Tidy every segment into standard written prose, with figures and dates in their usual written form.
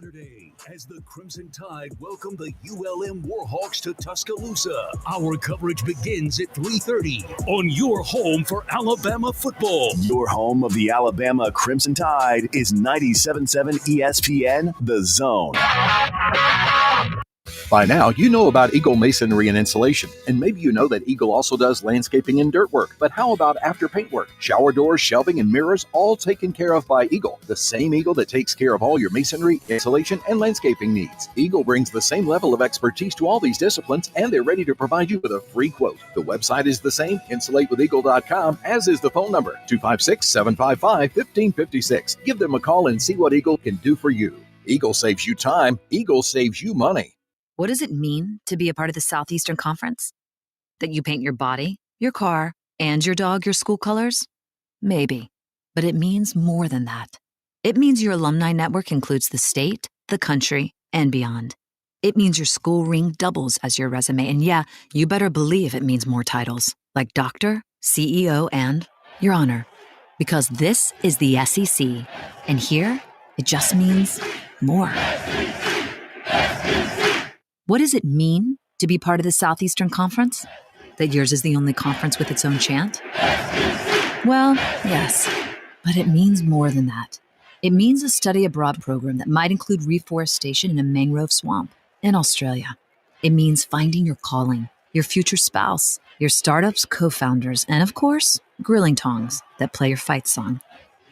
Saturday as the Crimson Tide welcome the ULM Warhawks to Tuscaloosa. Our coverage begins at 3:30 on your home for Alabama football. Your home of the Alabama Crimson Tide is 97.7 ESPN, The Zone. By now, you know about Eagle Masonry and Insulation, and maybe you know that Eagle also does landscaping and dirt work. But how about after paint work? Shower doors, shelving, and mirrors, all taken care of by Eagle, the same Eagle that takes care of all your masonry, insulation, and landscaping needs. Eagle brings the same level of expertise to all these disciplines, and they're ready to provide you with a free quote. The website is the same, insulatewitheagle.com, as is the phone number, 256-755-1556. Give them a call and see what Eagle can do for you. Eagle saves you time. Eagle saves you money. What does it mean to be a part of the Southeastern Conference? That you paint your body, your car, and your dog your school colors? Maybe. But it means more than that. It means your alumni network includes the state, the country, and beyond. It means your school ring doubles as your resume. And yeah, you better believe it means more titles, like doctor, CEO, and your honor. Because this is the SEC. And here, it just means more. What does it mean to be part of the Southeastern Conference? That yours is the only conference with its own chant? Well, yes, but it means more than that. It means a study abroad program that might include reforestation in a mangrove swamp in Australia. It means finding your calling, your future spouse, your startup's co-founders, and of course, grilling tongs that play your fight song.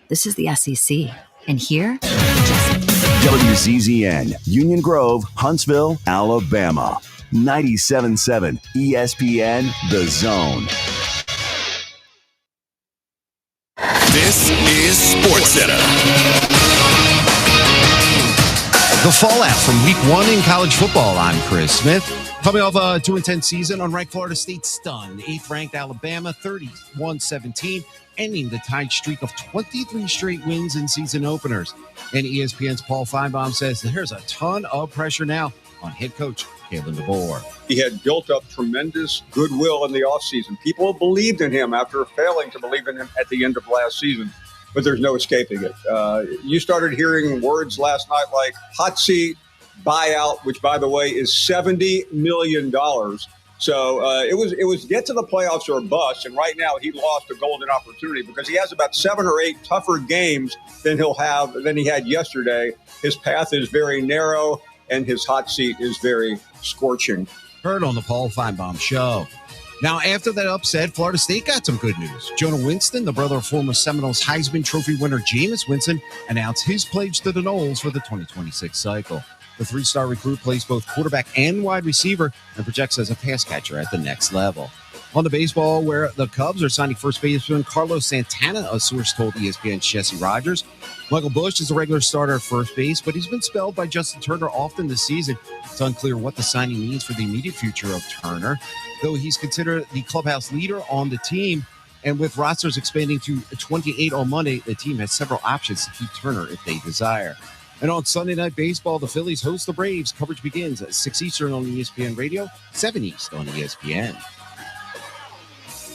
This is the SEC, and here, it just means WZZN, Union Grove, Huntsville, Alabama. 97.7 ESPN, The Zone. This is SportsCenter. The fallout from week one in college football. I'm Chris Smith. Coming off a 2-10 season, unranked Florida State stunned 8th-ranked Alabama 31-17, ending the Tide streak of 23 straight wins in season openers. And ESPN's Paul Feinbaum says there's a ton of pressure now on head coach Kalen DeBoer. He had built up tremendous goodwill in the offseason. People believed in him after failing to believe in him at the end of last season, but there's no escaping it. You started hearing words last night like hot seat, buyout, which, by the way, is $70 million. So it was get to the playoffs or bust, and right now he lost a golden opportunity because he has about 7 or 8 tougher games than he had yesterday. His path is very narrow, and his hot seat is very scorching. Heard on the Paul Feinbaum Show. Now, after that upset, Florida State got some good news. Jonah Winston, the brother of former Seminoles Heisman Trophy winner Jameis Winston, announced his pledge to the Noles for the 2026 cycle. The 3-star recruit plays both quarterback and wide receiver and projects as a pass catcher at the next level. On the baseball, where the Cubs are signing first baseman Carlos Santana, a source told ESPN's Jesse Rogers. Michael Busch is a regular starter at first base, but he's been spelled by Justin Turner often this season. It's unclear what the signing means for the immediate future of Turner, though he's considered the clubhouse leader on the team. And with rosters expanding to 28 on Monday, the team has several options to keep Turner if they desire. And on Sunday Night Baseball, the Phillies host the Braves. Coverage begins at 6 Eastern on ESPN Radio, 7 East on ESPN.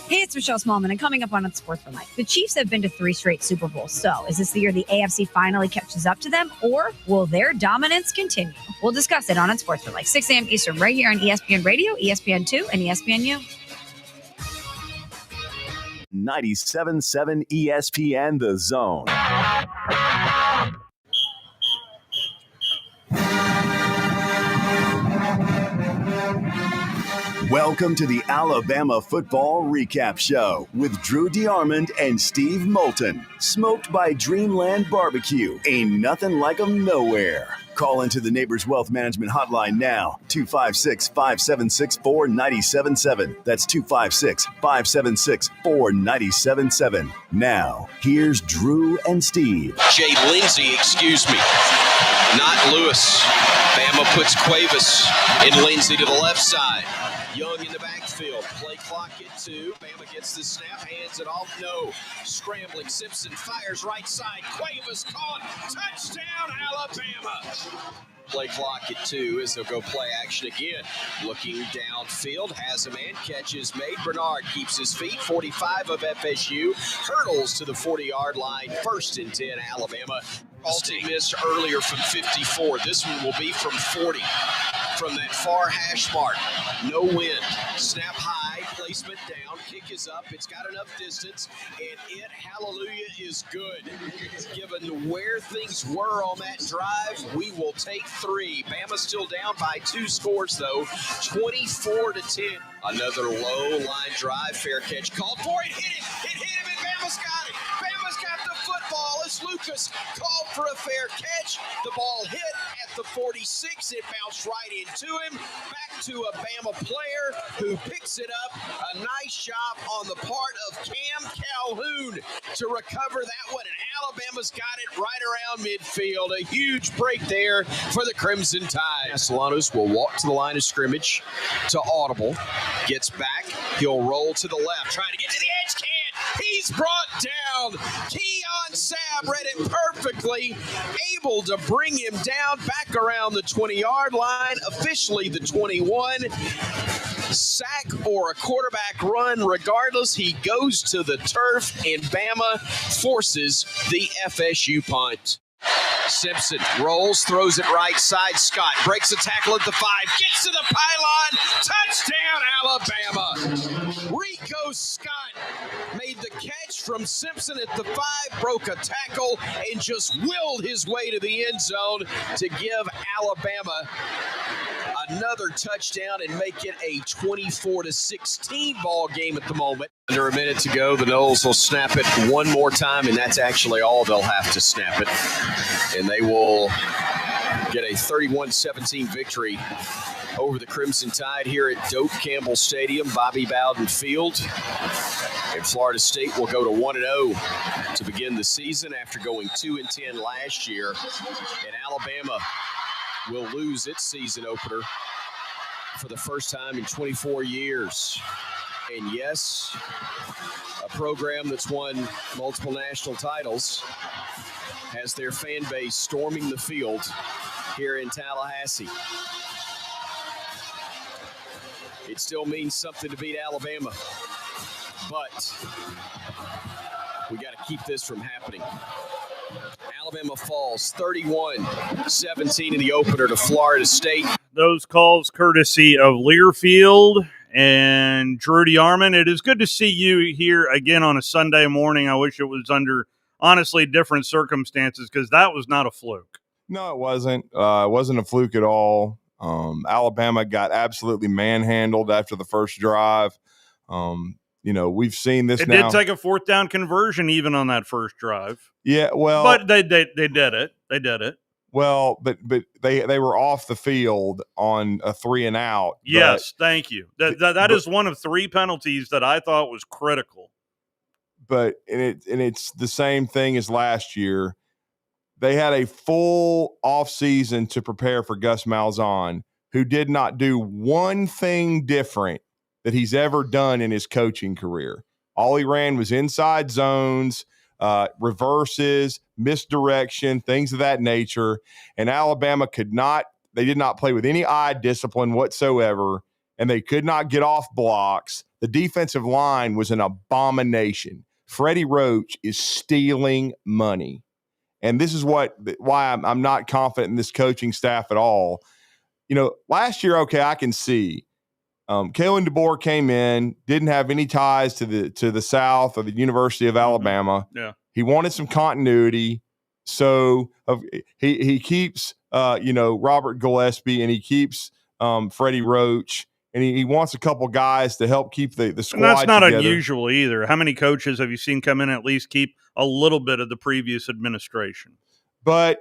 Hey, it's Michelle Smallman, and coming up on Sports for Life. The Chiefs have been to 3 straight Super Bowls, so is this the year the AFC finally catches up to them, or will their dominance continue? We'll discuss it on Sports for Life, 6 a.m. Eastern, right here on ESPN Radio, ESPN2, and ESPNU. 97.7 ESPN, The Zone. Welcome to the Alabama Football Recap Show with Drew DeArmond and Steve Moulton. Smoked by Dreamland Barbecue. Ain't nothing like 'em nowhere. Call into the Neighbors Wealth Management Hotline now, 256-576-4977. That's 256-576-4977. Now, here's Drew and Steve. Jay Lindsey, excuse me, not Lewis. Bama puts Cuevas and Lindsey to the left side. Young in the backfield. Play clock at 2. Bama gets the snap, hands it off. No. Scrambling. Simpson fires right side. Cuevas caught. Touchdown, Alabama. Play clock at 2 as they'll go play action again. Looking downfield, has a man, catches made. Bernard keeps his feet. 45 of FSU hurdles to the 40-yard line. 1st and 10, Alabama. Balti missed earlier from 54. This one will be from 40. From that far hash mark. No wind. Snap high, placement down, kick is up. It's got enough distance, and it, hallelujah, is good. Given where things were on that drive, we will take 3. Bama still down by 2 scores, though, 24-10. Another low line drive, fair catch called for it. Hit it. It hit him, and Bama's got it. Bama's got the football as Lucas called for a fair catch. The ball hit at the 46. It bounced right into him. Back to a Bama player who picks it up. A nice job on the part of Cam Calhoun to recover that one. And Alabama's got it right around midfield. A huge break there for the Crimson Tide. Castellanos will walk to the line of scrimmage to Audible. Gets back. He'll roll to the left. Trying to get to the edge. Can't. He's brought down. Keon Sabb read it perfectly. Able to bring him down back around the 20-yard line. Officially the 21. Sack or a quarterback run. Regardless, he goes to the turf, and Bama forces the FSU punt. Simpson rolls, throws it right side. Scott breaks a tackle at the 5, gets to the pylon. Touchdown, Alabama. Rico Scott made the catch from Simpson at the 5, broke a tackle, and just willed his way to the end zone to give Alabama another touchdown and make it a 24-16 ball game at the moment. Under a minute to go, the Noles will snap it one more time, and that's actually all they'll have to snap it. And they will get a 31-17 victory over the Crimson Tide here at Doak Campbell Stadium, Bobby Bowden Field. And Florida State will go to 1-0 to begin the season after going 2-10 last year. And Alabama will lose its season opener for the first time in 24 years. And yes, a program that's won multiple national titles has their fan base storming the field here in Tallahassee. It still means something to beat Alabama, but we got to keep this from happening. Alabama falls 31-17 in the opener to Florida State. Those calls courtesy of Learfield and Drew DeArmond. It is good to see you here again on a Sunday morning. I wish it was under, honestly, different circumstances, because that was not a fluke. No, it wasn't. It wasn't a fluke at all. Alabama got absolutely manhandled after the first drive. We've seen this now. It did take a 4th down conversion even on that first drive. Yeah, well. But they did it. They did it. Well, but they were off the field on a 3 and out. Yes, thank you. That is one of 3 penalties that I thought was critical. But it's the same thing as last year. They had a full offseason to prepare for Gus Malzahn, who did not do one thing different that he's ever done in his coaching career. All he ran was inside zones, reverses, misdirection, things of that nature. And Alabama they did not play with any eye discipline whatsoever, and they could not get off blocks. The defensive line was an abomination. Freddie Roach is stealing money. And this is why I'm not confident in this coaching staff at all. Last year, okay, I can see. Kalen DeBoer came in, didn't have any ties to the South or the University of Alabama. Yeah, he wanted some continuity, so he keeps Robert Gillespie, and he keeps Freddie Roach, and he wants a couple guys to help keep the squad. And that's not together. Unusual either. How many coaches have you seen come in and at least keep a little bit of the previous administration? But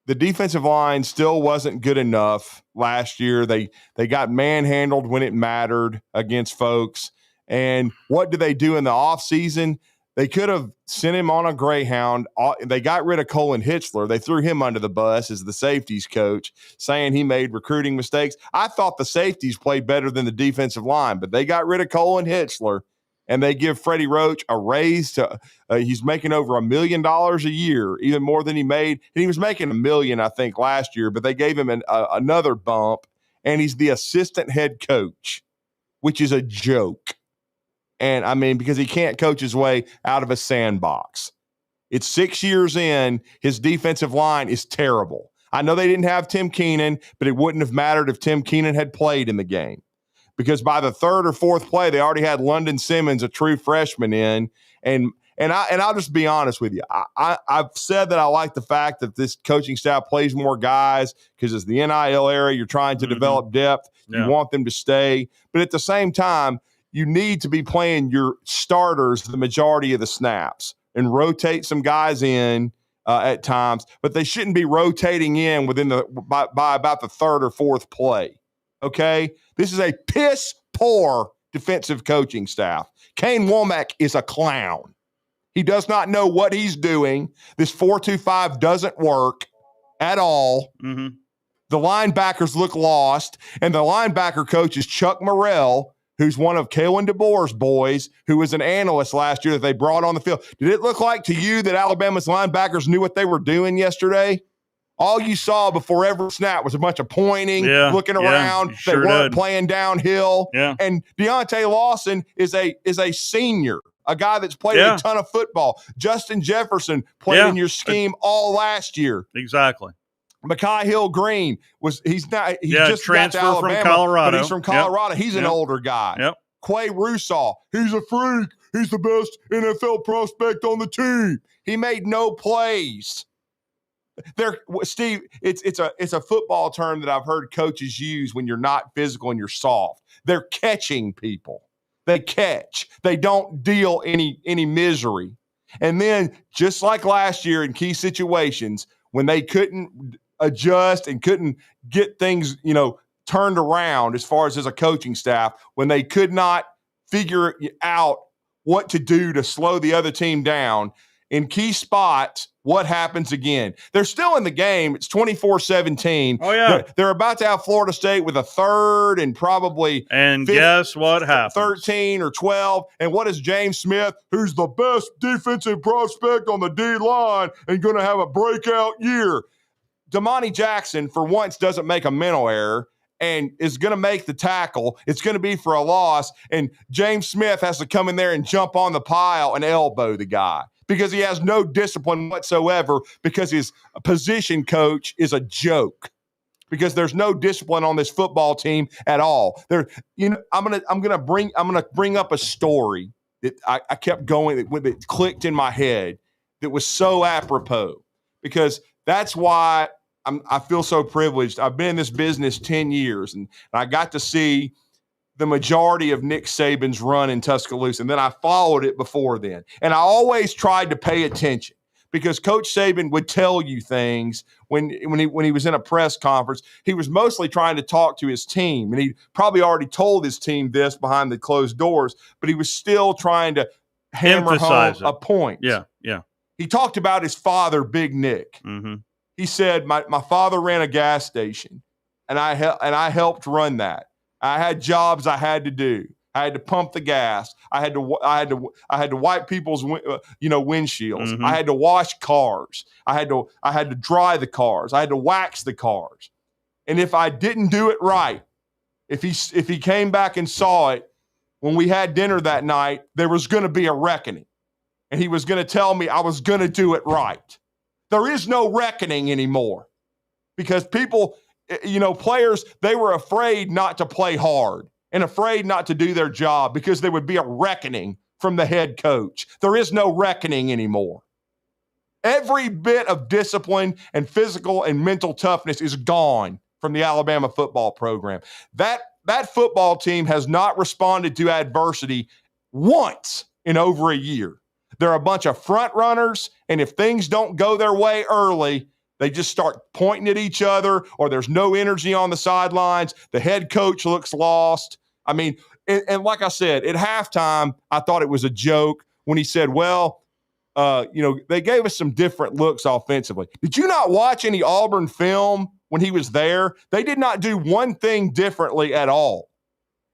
the defensive line still wasn't good enough last year. They got manhandled when it mattered against folks. And what did they do in the offseason? They could have sent him on a Greyhound. They got rid of Colin Hitchler. They threw him under the bus as the safeties coach, saying he made recruiting mistakes. I thought the safeties played better than the defensive line, but they got rid of Colin Hitchler, and they give Freddie Roach a raise to he's making over $1 million a year, even more than he made. And he was making $1 million, I think, last year, but they gave him another bump, and he's the assistant head coach, which is a joke. And I mean, because he can't coach his way out of a sandbox. It's 6 years in, his defensive line is terrible. I know they didn't have Tim Keenan, but it wouldn't have mattered if Tim Keenan had played in the game. Because by the third or fourth play, they already had London Simmons, a true freshman, in. And I'll just be honest with you. I've said that I like the fact that this coaching staff plays more guys because it's the NIL era. You're trying to develop depth. You want them to stay. But at the same time, you need to be playing your starters the majority of the snaps and rotate some guys in at times. But they shouldn't be rotating in by about the third or fourth play. Okay? This is a piss-poor defensive coaching staff. Kane Womack is a clown. He does not know what he's doing. This 4-2-5 doesn't work at all. Mm-hmm. The linebackers look lost, and the linebacker coach is Chuck Morrell, who's one of Kalen DeBoer's boys, who was an analyst last year that they brought on the field. Did it look like to you that Alabama's linebackers knew what they were doing yesterday? All you saw before every snap was a bunch of pointing, looking around. They weren't playing downhill. Yeah. And Deontay Lawson is a senior, a guy that's played a ton of football. Justin Jefferson played in your scheme all last year. Exactly. Mekhi Hill-Green he's just got to Alabama, from Colorado. But he's from Colorado. He's an older guy. Yep. Quay Russaw, he's a freak. He's the best NFL prospect on the team. He made no plays. Steve, it's a football term that I've heard coaches use when you're not physical and you're soft. They're catching people. They catch. They don't deal any misery. And then, just like last year in key situations, when they couldn't adjust and couldn't get things, turned around as far as a coaching staff, when they could not figure out what to do to slow the other team down, in key spots, what happens again? They're still in the game. It's 24-17. Oh, yeah. They're about to have Florida State with a third and probably guess what happens? 13 or 12. And what is James Smith, who's the best defensive prospect on the D-line and going to have a breakout year? Damani Jackson, for once, doesn't make a mental error and is going to make the tackle. It's going to be for a loss. And James Smith has to come in there and jump on the pile and elbow the guy, because he has no discipline whatsoever, because his position coach is a joke, because there's no discipline on this football team at all. I'm gonna bring up a story that I kept going, it clicked in my head, that was so apropos, because that's why I feel so privileged. I've been in this business 10 years, and I got to see the majority of Nick Saban's run in Tuscaloosa, and then I followed it before then. And I always tried to pay attention, because Coach Saban would tell you things when he was in a press conference. He was mostly trying to talk to his team, and he probably already told his team this behind the closed doors, but he was still trying to hammer home a point. Yeah. He talked about his father, Big Nick. Mm-hmm. He said, my father ran a gas station, and I helped run that. I had jobs I had to do. I had to pump the gas. I had to wipe people's windshields. Mm-hmm. I had to wash cars. I had to dry the cars. I had to wax the cars. And if I didn't do it right, if he came back and saw it when we had dinner that night, there was going to be a reckoning, and he was going to tell me I was going to do it right. There is no reckoning anymore, because people, players, they were afraid not to play hard and afraid not to do their job, because there would be a reckoning from the head coach. There is no reckoning anymore. Every bit of discipline and physical and mental toughness is gone from the Alabama football program. That football team has not responded to adversity once in over a year. They're a bunch of front runners, and if things don't go their way early, they just start pointing at each other, or there's no energy on the sidelines. The head coach looks lost. I mean, and like I said, at halftime, I thought it was a joke when he said, they gave us some different looks offensively. Did you not watch any Auburn film when he was there? They did not do one thing differently at all.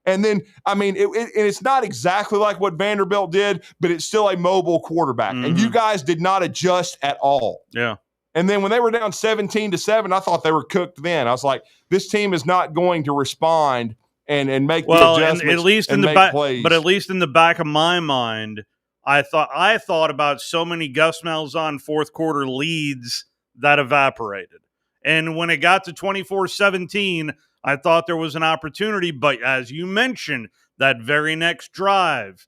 And then, I mean, it's not exactly like what Vanderbilt did, but it's still a mobile quarterback. Mm-hmm. And you guys did not adjust at all. Yeah. And then when they were down 17-7, I thought they were cooked then. I was like, this team is not going to respond and make the adjustments and at least and in the make back, plays. But at least in the back of my mind, I thought about so many Gus Malzahn fourth quarter leads that evaporated. And when it got to 24-17, I thought there was an opportunity. But as you mentioned, that very next drive,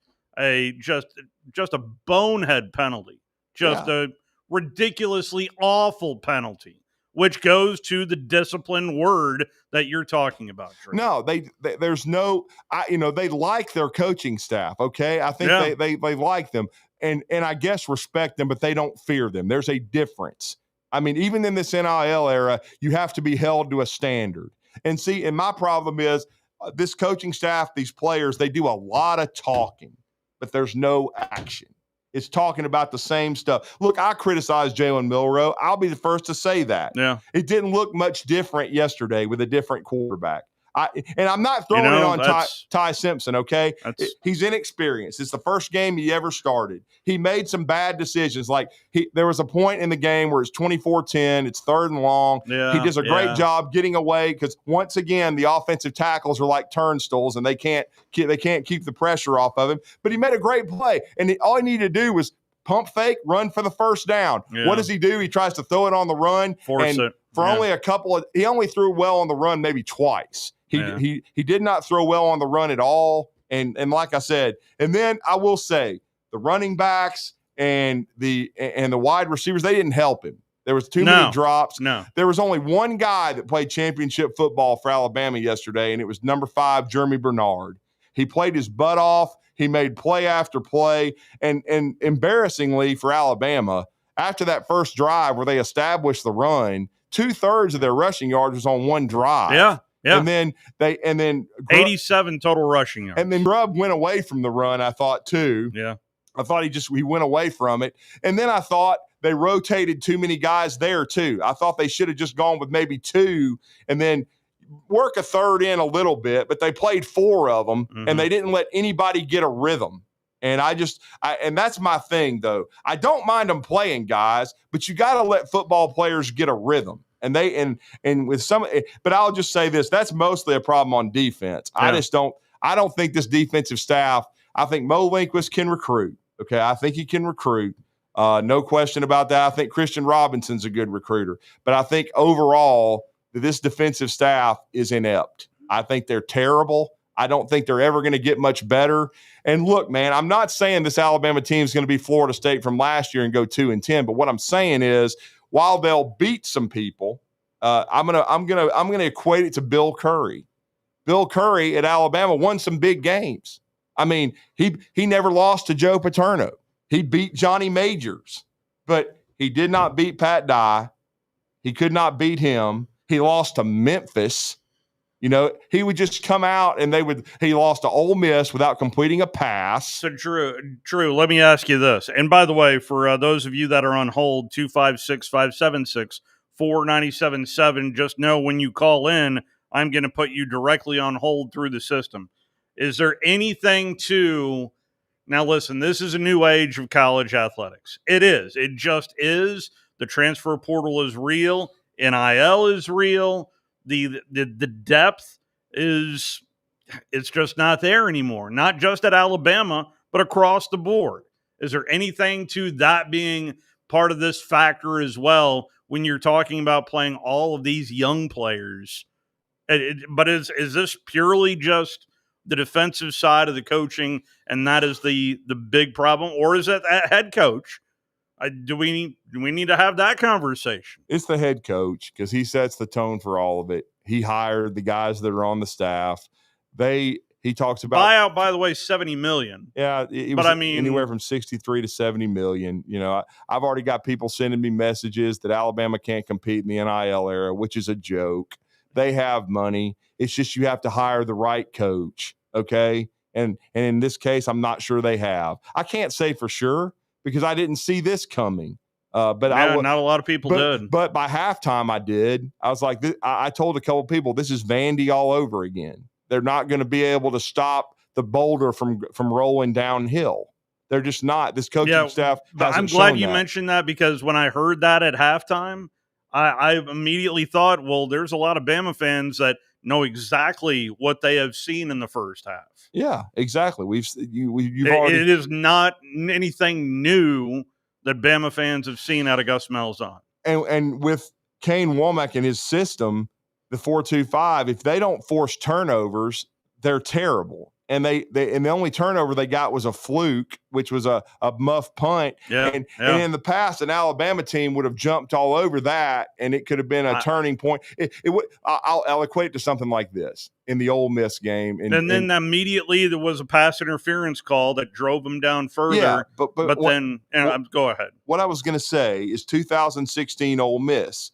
just a bonehead penalty, a ridiculously awful penalty, which goes to the discipline word that you're talking about, Drew. No, there's no, they like their coaching staff. Okay. I think they like them and I guess respect them, but they don't fear them. There's a difference. I mean, even in this NIL era, you have to be held to a standard. And see, and my problem is this coaching staff, these players, they do a lot of talking, but there's no action. It's talking about the same stuff. Look, I criticize Jalen Milroe. I'll be the first to say that. Yeah. It didn't look much different yesterday with a different quarterback. And I'm not throwing it on Ty Simpson, okay? He's inexperienced. It's the first game he ever started. He made some bad decisions. Like there was a point in the game where it's 24-10, it's 3rd and long. Yeah, he does a great job getting away because once again the offensive tackles are like turnstiles and they can't keep the pressure off of him. But he made a great play, and all he needed to do was pump fake, run for the first down. Yeah. What does he do? He tries to throw it on the run. Force it. For only he only threw well on the run maybe twice. He did not throw well on the run at all. And like I said, and then I will say the running backs and the wide receivers, they didn't help him. There was too many drops. No. There was only one guy that played championship football for Alabama yesterday, and it was number 5, Jeremy Bernard. He played his butt off. He made play after play. And embarrassingly for Alabama, after that first drive where they established the run, 2/3 of their rushing yards was on one drive. Yeah. Yeah. And then 87 total rushing yards. And then Grubb went away from the run, I thought, too. Yeah. I thought he went away from it. And then I thought they rotated too many guys there, too. I thought they should have just gone with maybe 2 and then work a third in a little bit, but they played 4 of them, and they didn't let anybody get a rhythm. And and that's my thing, though. I don't mind them playing guys, but you got to let football players get a rhythm. And with some, but I'll just say this: that's mostly a problem on defense. Yeah. I don't think this defensive staff. I think Mo Linquist can recruit. Okay, I think he can recruit. No question about that. I think Christian Robinson's a good recruiter, but I think overall this defensive staff is inept. I think they're terrible. I don't think they're ever going to get much better. And look, man, I'm not saying this Alabama team is going to be Florida State from last year and go 2-10, but what I'm saying is, while they'll beat some people, I'm gonna equate it to Bill Curry. Bill Curry at Alabama won some big games. I mean, he never lost to Joe Paterno. He beat Johnny Majors, but he did not beat Pat Dye. He could not beat him. He lost to Memphis. You know, he would just come out and he lost to Ole Miss without completing a pass. So, Drew, let me ask you this. And by the way, for those of you that are on hold, 256-576-4977, just know when you call in, I'm going to put you directly on hold through the system. Is there anything to – now, listen, this is a new age of college athletics. It is. It just is. The transfer portal is real. NIL is real. The depth it's just not there anymore, not just at Alabama, but across the board. Is there anything to that being part of this factor as well when you're talking about playing all of these young players? But is this purely just the defensive side of the coaching, and that is the big problem? Or is it that head coach? Do we need to have that conversation? It's the head coach because he sets the tone for all of it. He hired the guys that are on the staff. He talks about buyout, by the way, $70 million. Yeah, but I mean anywhere from $63 to $70 million. You know, I've already got people sending me messages that Alabama can't compete in the NIL era, which is a joke. They have money. It's just you have to hire the right coach. Okay, and in this case, I'm not sure they have. I can't say for sure, because I didn't see this coming. But not a lot of people did. But by halftime, I did. I was like, I told a couple people, this is Vandy all over again. They're not going to be able to stop the boulder from rolling downhill. They're just not. This coaching staff but I'm glad you mentioned that, because when I heard that at halftime, I immediately thought, well, there's a lot of Bama fans that know exactly what they have seen in the first half. Yeah, exactly. It is not anything new that Bama fans have seen out of Gus Malzahn. And with Kane Womack and his system, the 4-2-5, if they don't force turnovers, they're terrible. And and the only turnover they got was a fluke, which was a muff punt. And in the past, an Alabama team would have jumped all over that, and it could have been a turning point. I'll equate it to something like this in the Ole Miss game. And then immediately there was a pass interference call that drove them down further. Yeah, but then go ahead. What I was going to say is 2016 Ole Miss,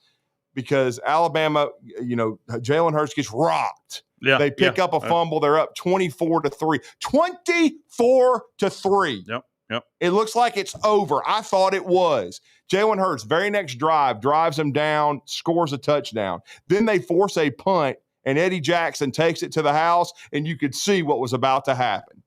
because Alabama, Jalen Hurts gets rocked. Yeah, they pick up a fumble. They're up 24-3. 24-3. Yep. It looks like it's over. I thought it was. Jalen Hurts, very next drive, drives them down, scores a touchdown. Then they force a punt, and Eddie Jackson takes it to the house, and you could see what was about to happen.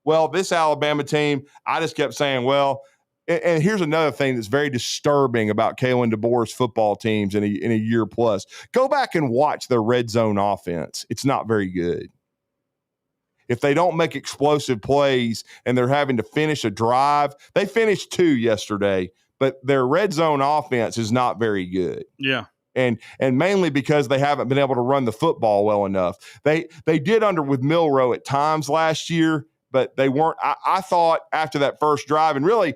Well, this Alabama team, I just kept saying, well, and here's another thing that's very disturbing about Kalen DeBoer's football teams in a year plus. Go back and watch their red zone offense. It's not very good. If they don't make explosive plays and they're having to finish a drive, they finished 2 yesterday, but their red zone offense is not very good. Yeah. And mainly because they haven't been able to run the football well enough. They did with Milroe at times last year, but they weren't. I thought after that first drive, and really,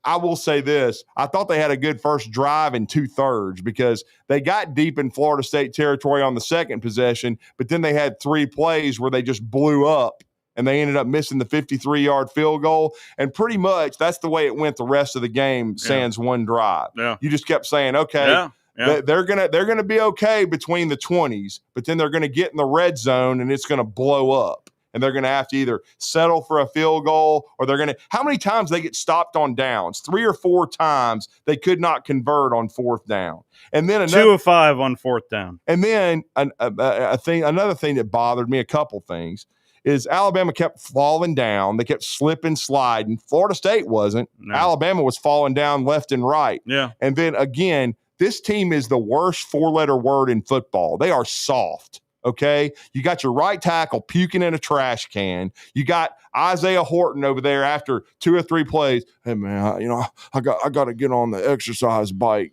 I will say this, I thought they had a good first drive in 2/3 because they got deep in Florida State territory on the second possession, but then they had 3 plays where they just blew up and they ended up missing the 53-yard field goal. And pretty much that's the way it went the rest of the game, sans one drive. Yeah. You just kept saying, okay, they're gonna be okay between the 20s, but then they're gonna get in the red zone and it's gonna blow up. And they're going to have to either settle for a field goal or they're going to – how many times they get stopped on downs? 3 or 4 times they could not convert on 4th down. And then 2 of 5 on 4th down. And then another thing that bothered me, a couple things, is Alabama kept falling down. They kept slipping, sliding. Florida State wasn't. No. Alabama was falling down left and right. Yeah. And then, again, this team is the worst 4-letter word in football. They are soft. Okay, you got your right tackle puking in a trash can. You got Isaiah Horton over there after 2 or 3 plays. Hey man, I got to get on the exercise bike.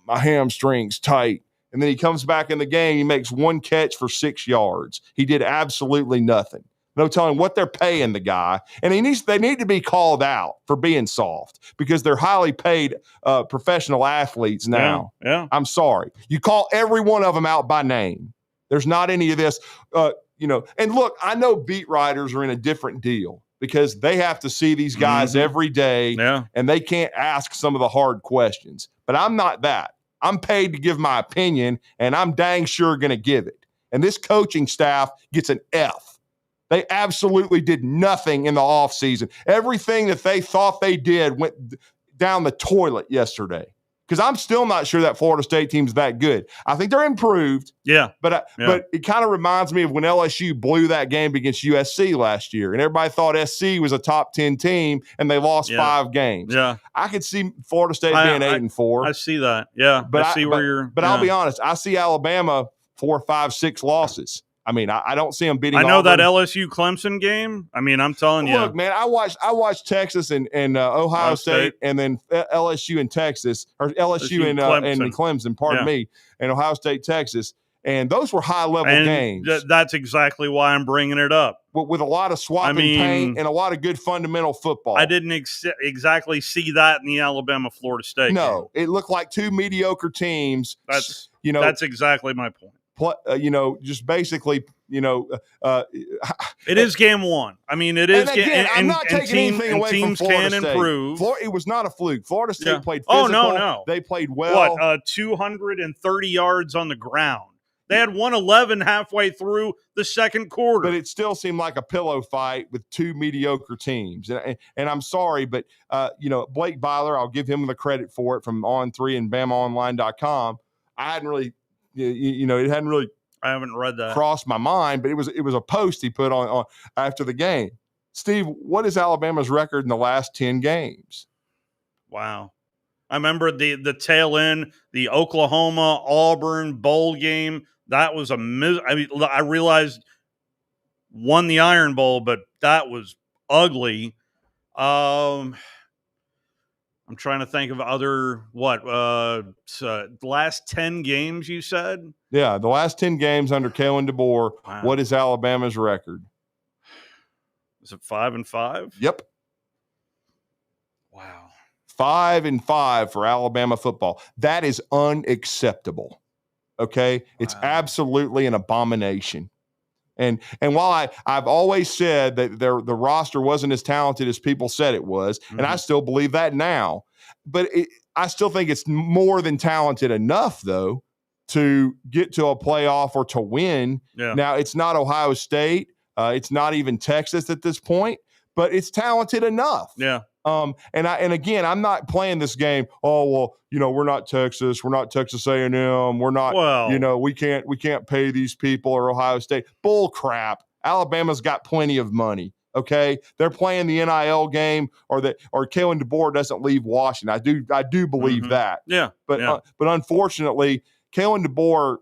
My hamstring's tight. And then he comes back in the game. He makes 1 catch for 6 yards. He did absolutely nothing. No telling what they're paying the guy. And they need to be called out for being soft because they're highly paid professional athletes now. Yeah. I'm sorry. You call every one of them out by name. There's not any of this, And look, I know beat writers are in a different deal because they have to see these guys every day and they can't ask some of the hard questions. But I'm not that. I'm paid to give my opinion, and I'm dang sure going to give it. And this coaching staff gets an F. They absolutely did nothing in the offseason. Everything that they thought they did went down the toilet yesterday. Because I'm still not sure that Florida State team's that good. I think they're improved. Yeah. But it kind of reminds me of when LSU blew that game against USC last year. And everybody thought SC was a top 10 team, and they lost 5 games. Yeah. I could see Florida State being 8-4. I see that. Yeah. But I see where you're. But I'll be honest. I see Alabama 4, 5, 6 losses. I mean, I don't see them beating. I know Auburn. that LSU Clemson game. I mean, I'm telling you. Look, man, I watched Texas and Ohio State, and then LSU and Texas, or LSU and Clemson. Pardon me, and Ohio State, Texas, and those were high level games. That's exactly why I'm bringing it up. With a lot of swapping paint and a lot of good fundamental football. I didn't exactly see that in the Alabama-Florida State game. It looked like 2 mediocre teams. That's exactly my point. Just basically, it is game 1. I mean, it is. And again, I'm not taking anything away from Florida State. Improve. It was not a fluke. Florida State played physical. Oh, no. They played well. 230 yards on the ground. They had 111 halfway through the second quarter. But it still seemed like a pillow fight with 2 mediocre teams. And I'm sorry, but, Blake Byler, I'll give him the credit for it from On3 and BamaOnline.com. I hadn't really – it hadn't really I haven't read that. Crossed my mind, but it was a post he put on after the game. Steve, what is Alabama's record in the last 10 games? Wow. I remember the tail end, the Oklahoma Auburn bowl game. That was I realized won the Iron Bowl, but that was ugly. I'm trying to think of other the last 10 games you said? Yeah, the last 10 games under Kalen DeBoer. Wow. What is Alabama's record? Is it 5-5? Yep. Wow. 5-5 for Alabama football. That is unacceptable. Okay? Wow. It's absolutely an abomination. And while I've always said that the roster wasn't as talented as people said it was, and I still believe that now, but I still think it's more than talented enough, though, to get to a playoff or to win. Yeah. Now, it's not Ohio State. It's not even Texas at this point, but it's talented enough. Yeah. And again, I'm not playing this game. Oh, well, we're not Texas. We're not Texas A&M. We're not, we can't pay these people or Ohio State. Bull crap. Alabama's got plenty of money. Okay. They're playing the NIL game or Kalen DeBoer doesn't leave Washington. I do believe that. Yeah. But unfortunately, Kalen DeBoer,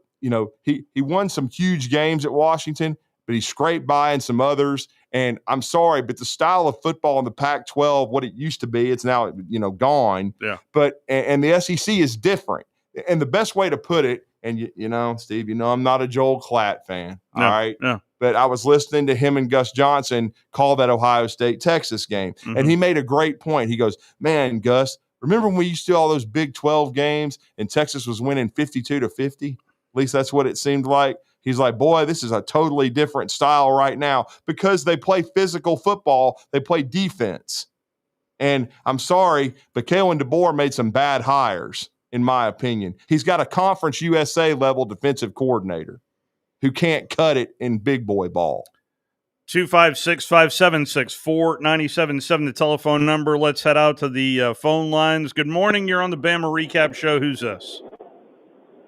he won some huge games at Washington, but he scraped by in some others. And I'm sorry, but the style of football in the Pac-12, what it used to be, it's now, gone. Yeah. But, and the SEC is different. And the best way to put it, and Steve, I'm not a Joel Klatt fan. No, all right. No. But I was listening to him and Gus Johnson call that Ohio State-Texas game. And he made a great point. He goes, man, Gus, remember when we used to do all those Big 12 games and Texas was winning 52-50? At least that's what it seemed like. He's like, boy, this is a totally different style right now because they play physical football. They play defense. And I'm sorry, but Kalen DeBoer made some bad hires, in my opinion. He's got a Conference USA level defensive coordinator who can't cut it in big boy ball. 256-576-4977, the telephone number. Let's head out to the phone lines. Good morning. You're on the Bama Recap Show. Who's this?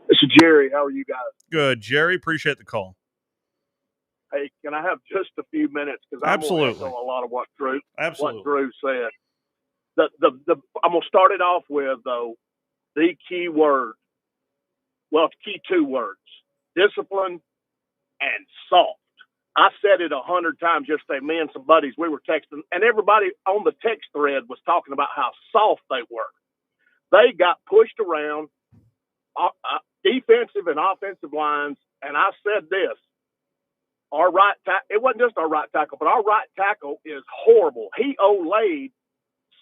This is Jerry. How are you guys? Good, Jerry. Appreciate the call. Hey, can I have just a few minutes? Because I'm going to echo a lot of what Drew said. I'm going to start it off with, though, the key word. Well, key two words: discipline and soft. I said it 100 times yesterday. Me and some buddies, we were texting, and everybody on the text thread was talking about how soft they were. They got pushed around. Defensive and offensive lines, and I said this, our right tackle, it wasn't just our right tackle, but our right tackle is horrible. He olayed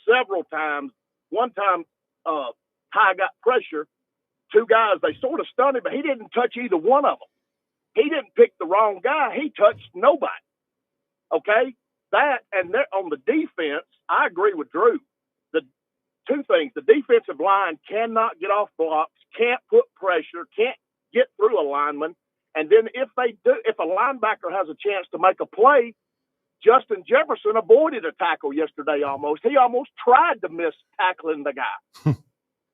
several times. One time, Ty got pressure. Two guys, they sort of stunned him, but he didn't touch either one of them. He didn't pick the wrong guy. He touched nobody. Okay? That, and on the defense, I agree with Drew. Two things. The defensive line cannot get off blocks, can't put pressure, can't get through a lineman. And then if a linebacker has a chance to make a play, Justin Jefferson avoided a tackle yesterday almost. He almost tried to miss tackling the guy.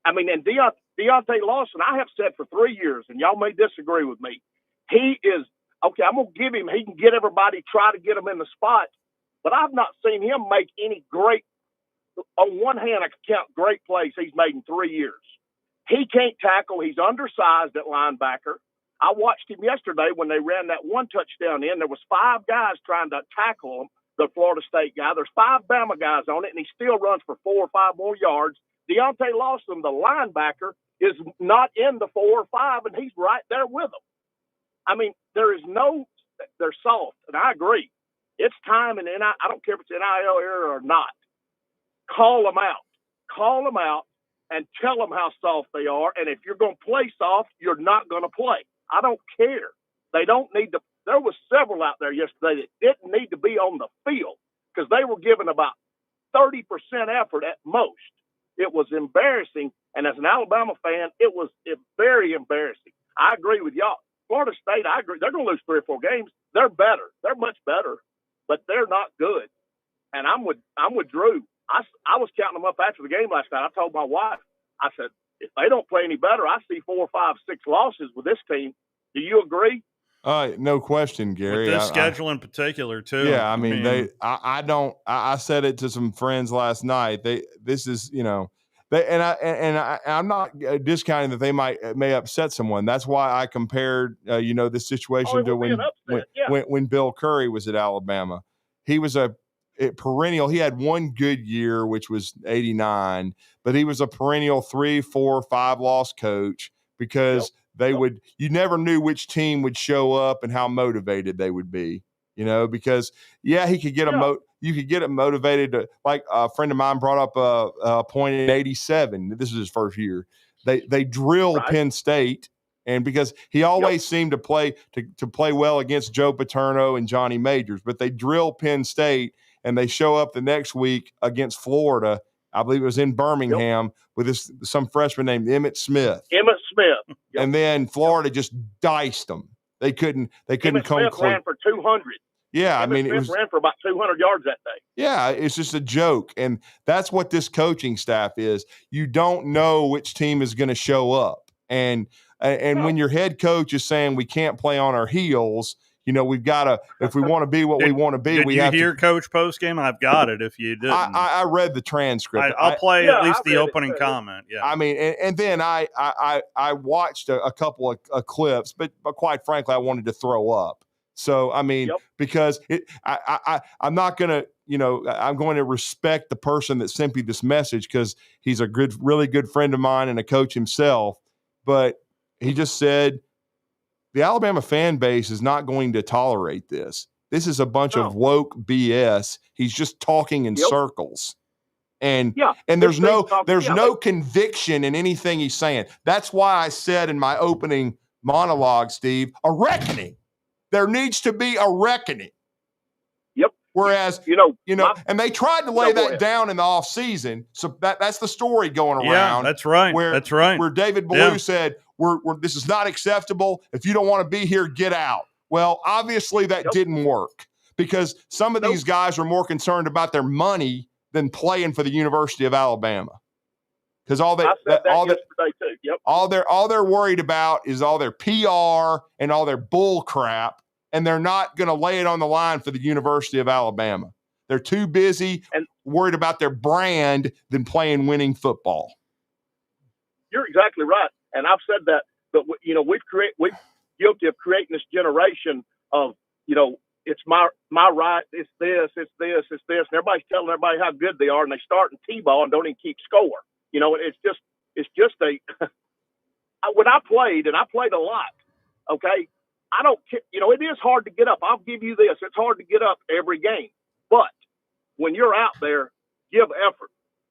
I mean, and Deontay Lawson, I have said for 3 years, and y'all may disagree with me, he is, okay, I'm going to give him, he can get everybody, try to get him in the spot, but I've not seen him make any great, on one hand, I can count great plays he's made in 3 years. He can't tackle. He's undersized at linebacker. I watched him yesterday when they ran that one touchdown in. There was 5 guys trying to tackle him, the Florida State guy. There's 5 Bama guys on it, and he still runs for 4 or 5 more yards. Deontay Lawson, the linebacker, is not in the 4 or 5, and he's right there with them. I mean, they're soft, and I agree. It's time, and I don't care if it's NIL era or not. Call them out, and tell them how soft they are. And if you're going to play soft, you're not going to play. I don't care. They don't need to. There was several out there yesterday that didn't need to be on the field because they were giving about 30% effort at most. It was embarrassing. And as an Alabama fan, it was very embarrassing. I agree with y'all. Florida State, I agree. They're going to lose 3 or 4 games. They're better. They're much better, but they're not good. And I'm with Drew. I was counting them up after the game last night. I told my wife, I said, if they don't play any better, I see 4, 5, 6 losses with this team. Do you agree? No question, Gary. With this schedule in particular, too. Yeah, I mean I said it to some friends last night. I'm not discounting that they may upset someone. That's why I compared, this situation to when Bill Curry was at Alabama. He was a perennial. He had one good year, which was 89, but he was a perennial 3, 4, 5 loss coach because you never knew which team would show up and how motivated they would be, because he could get you could get him motivated to, like a friend of mine brought up a point in 87. This was his first year. They drilled Penn State, and because he always seemed to play well against Joe Paterno and Johnny Majors, but they drill Penn State and they show up the next week against Florida. I believe it was in Birmingham with some freshman named Emmitt Smith. Yep. And then Florida just diced them. They couldn't Emmitt come Smith close. ran for 200. Yeah, Emmitt Smith ran for about 200 yards that day. Yeah, it's just a joke. And that's what this coaching staff is. You don't know which team is going to show up. And when your head coach is saying we can't play on our heels, we've got to, if we want to be what we want to be, we have to. Did you hear Coach postgame? I've got it if you didn't. I read the transcript. I'll play at least the opening comment. Yeah. I mean, and then I watched a couple of clips, but quite frankly, I wanted to throw up. So, I mean, because I'm not going to, I'm going to respect the person that sent me this message because he's a really good friend of mine and a coach himself. But he just said, the Alabama fan base is not going to tolerate this. This is a bunch of woke BS. He's just talking in circles. And there's no conviction in anything he's saying. That's why I said in my opening monologue, Steve, a reckoning. There needs to be a reckoning. Yep. Whereas, and they tried to lay that down in the offseason. So that's the story going around. Yeah, that's right. Where David Ballou said, this is not acceptable. If you don't want to be here, get out. Well, obviously that didn't work because some of these guys are more concerned about their money than playing for the University of Alabama. Because all they're worried about is all their PR and all their bull crap, and they're not going to lay it on the line for the University of Alabama. They're too busy and worried about their brand than playing winning football. You're exactly right, and I've said that. But we're guilty of creating this generation of it's my right, it's this, and everybody's telling everybody how good they are, and they start in T-ball and don't even keep score. It's just a. When I played, and I played a lot, okay, I don't. It is hard to get up. I'll give you this: it's hard to get up every game. But when you're out there, give effort,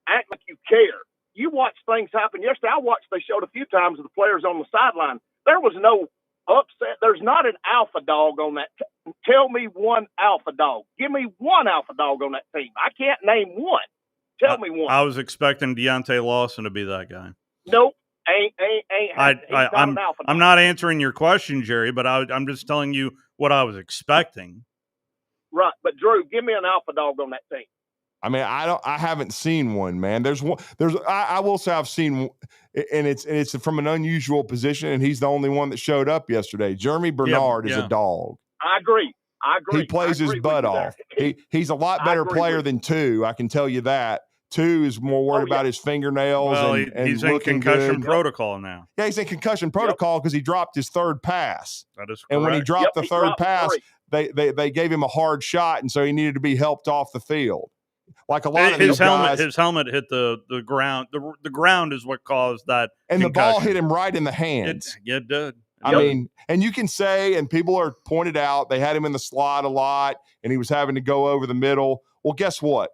act like you care. You watch things happen. Yesterday, they showed a few times of the players on the sideline. There was no upset. There's not an alpha dog on that. Tell me one alpha dog. Give me one alpha dog on that team. I can't name one. Tell me one. I was expecting Deontay Lawson to be that guy. Nope. I'm not answering your question, Jerry, but I'm just telling you what I was expecting. Right. But Drew, give me an alpha dog on that team. I mean, I haven't seen one, man. I will say I've seen, and it's from an unusual position, and he's the only one that showed up yesterday. Jeremy Bernard is a dog. I agree. He plays his butt off. He's a lot better player than Two. I can tell you that. Two is more worried about his fingernails. Well, and he's in concussion protocol now. Yeah, he's in concussion protocol because he dropped his third pass. That is correct. And when he dropped the third pass, they gave him a hard shot, and so he needed to be helped off the field. Like a lot of these guys, his helmet hit the ground. The ground is what caused that, and concussion. The ball hit him right in the hands. It did. I mean, and you can say, and people are pointed out, they had him in the slot a lot, and he was having to go over the middle. Well, guess what?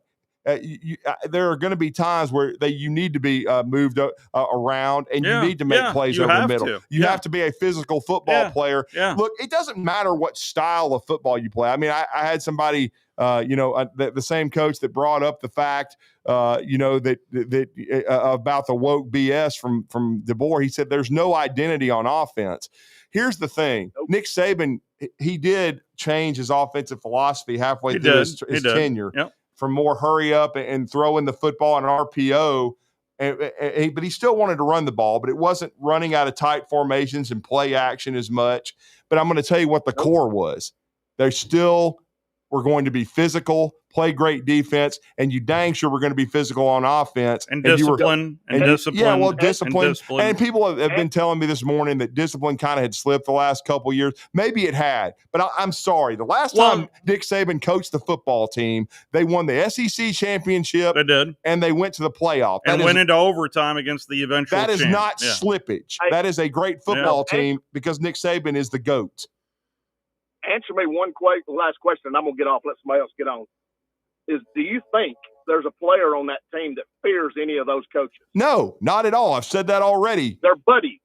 There are going to be times where you need to be moved around, and you need to make plays over the middle. You have to be a physical football player. Yeah. Look, it doesn't matter what style of football you play. I mean, I had somebody, the same coach that brought up the fact, that about the woke BS from DeBoer. He said there's no identity on offense. Here's the thing: Nick Saban, he did change his offensive philosophy halfway through his tenure. Yep. From more hurry up and throwing the football on an RPO but he still wanted to run the ball, but it wasn't running out of tight formations and play action as much. But I'm going to tell you what the core was. They still were going to be physical, play great defense, and you dang sure we're going to be physical on offense. And discipline. Yeah, well, discipline. And people have And- been telling me this morning that discipline kind of had slipped the last couple of years. Maybe it had, but I'm sorry. The last time Nick Saban coached the football team, they won the SEC championship. They did. And they went to the playoff. And went into overtime against the eventual That is champ. not slippage. That is a great football team because Nick Saban is the GOAT. Answer me one last question, and I'm going to get off. Let somebody else get on. Do you think there's a player on that team that fears any of those coaches? No, not at all. I've said that already. They're buddies.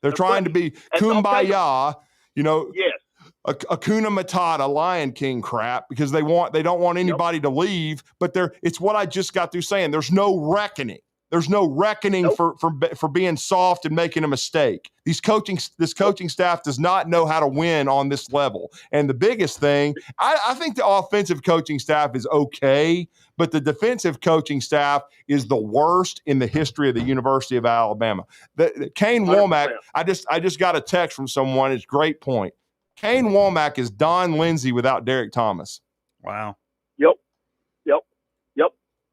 They're trying to be kumbaya, Yes. Hakuna Matata, Lion King crap, because they don't want anybody to leave. But it's what I just got through saying. There's no reckoning. There's no reckoning for being soft and making a mistake. This coaching staff does not know how to win on this level. And the biggest thing, I think the offensive coaching staff is okay, but the defensive coaching staff is the worst in the history of the University of Alabama. Kane Womack, I just got a text from someone. It's a great point. Kane Womack is Don Lindsay without Derek Thomas. Wow. Yep.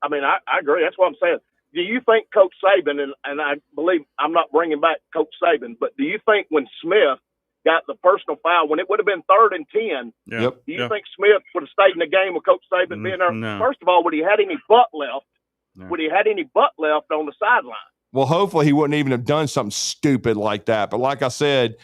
I mean, I agree. That's what I'm saying. Do you think Coach Saban, and I believe I'm not bringing back Coach Saban, but do you think when Smith got the personal foul, when it would have been 3rd and 10, do you think Smith would have stayed in the game with Coach Saban being there? No. First of all, would he had any butt left? No. Would he had any butt left on the sideline? Well, hopefully he wouldn't even have done something stupid like that. But like I said,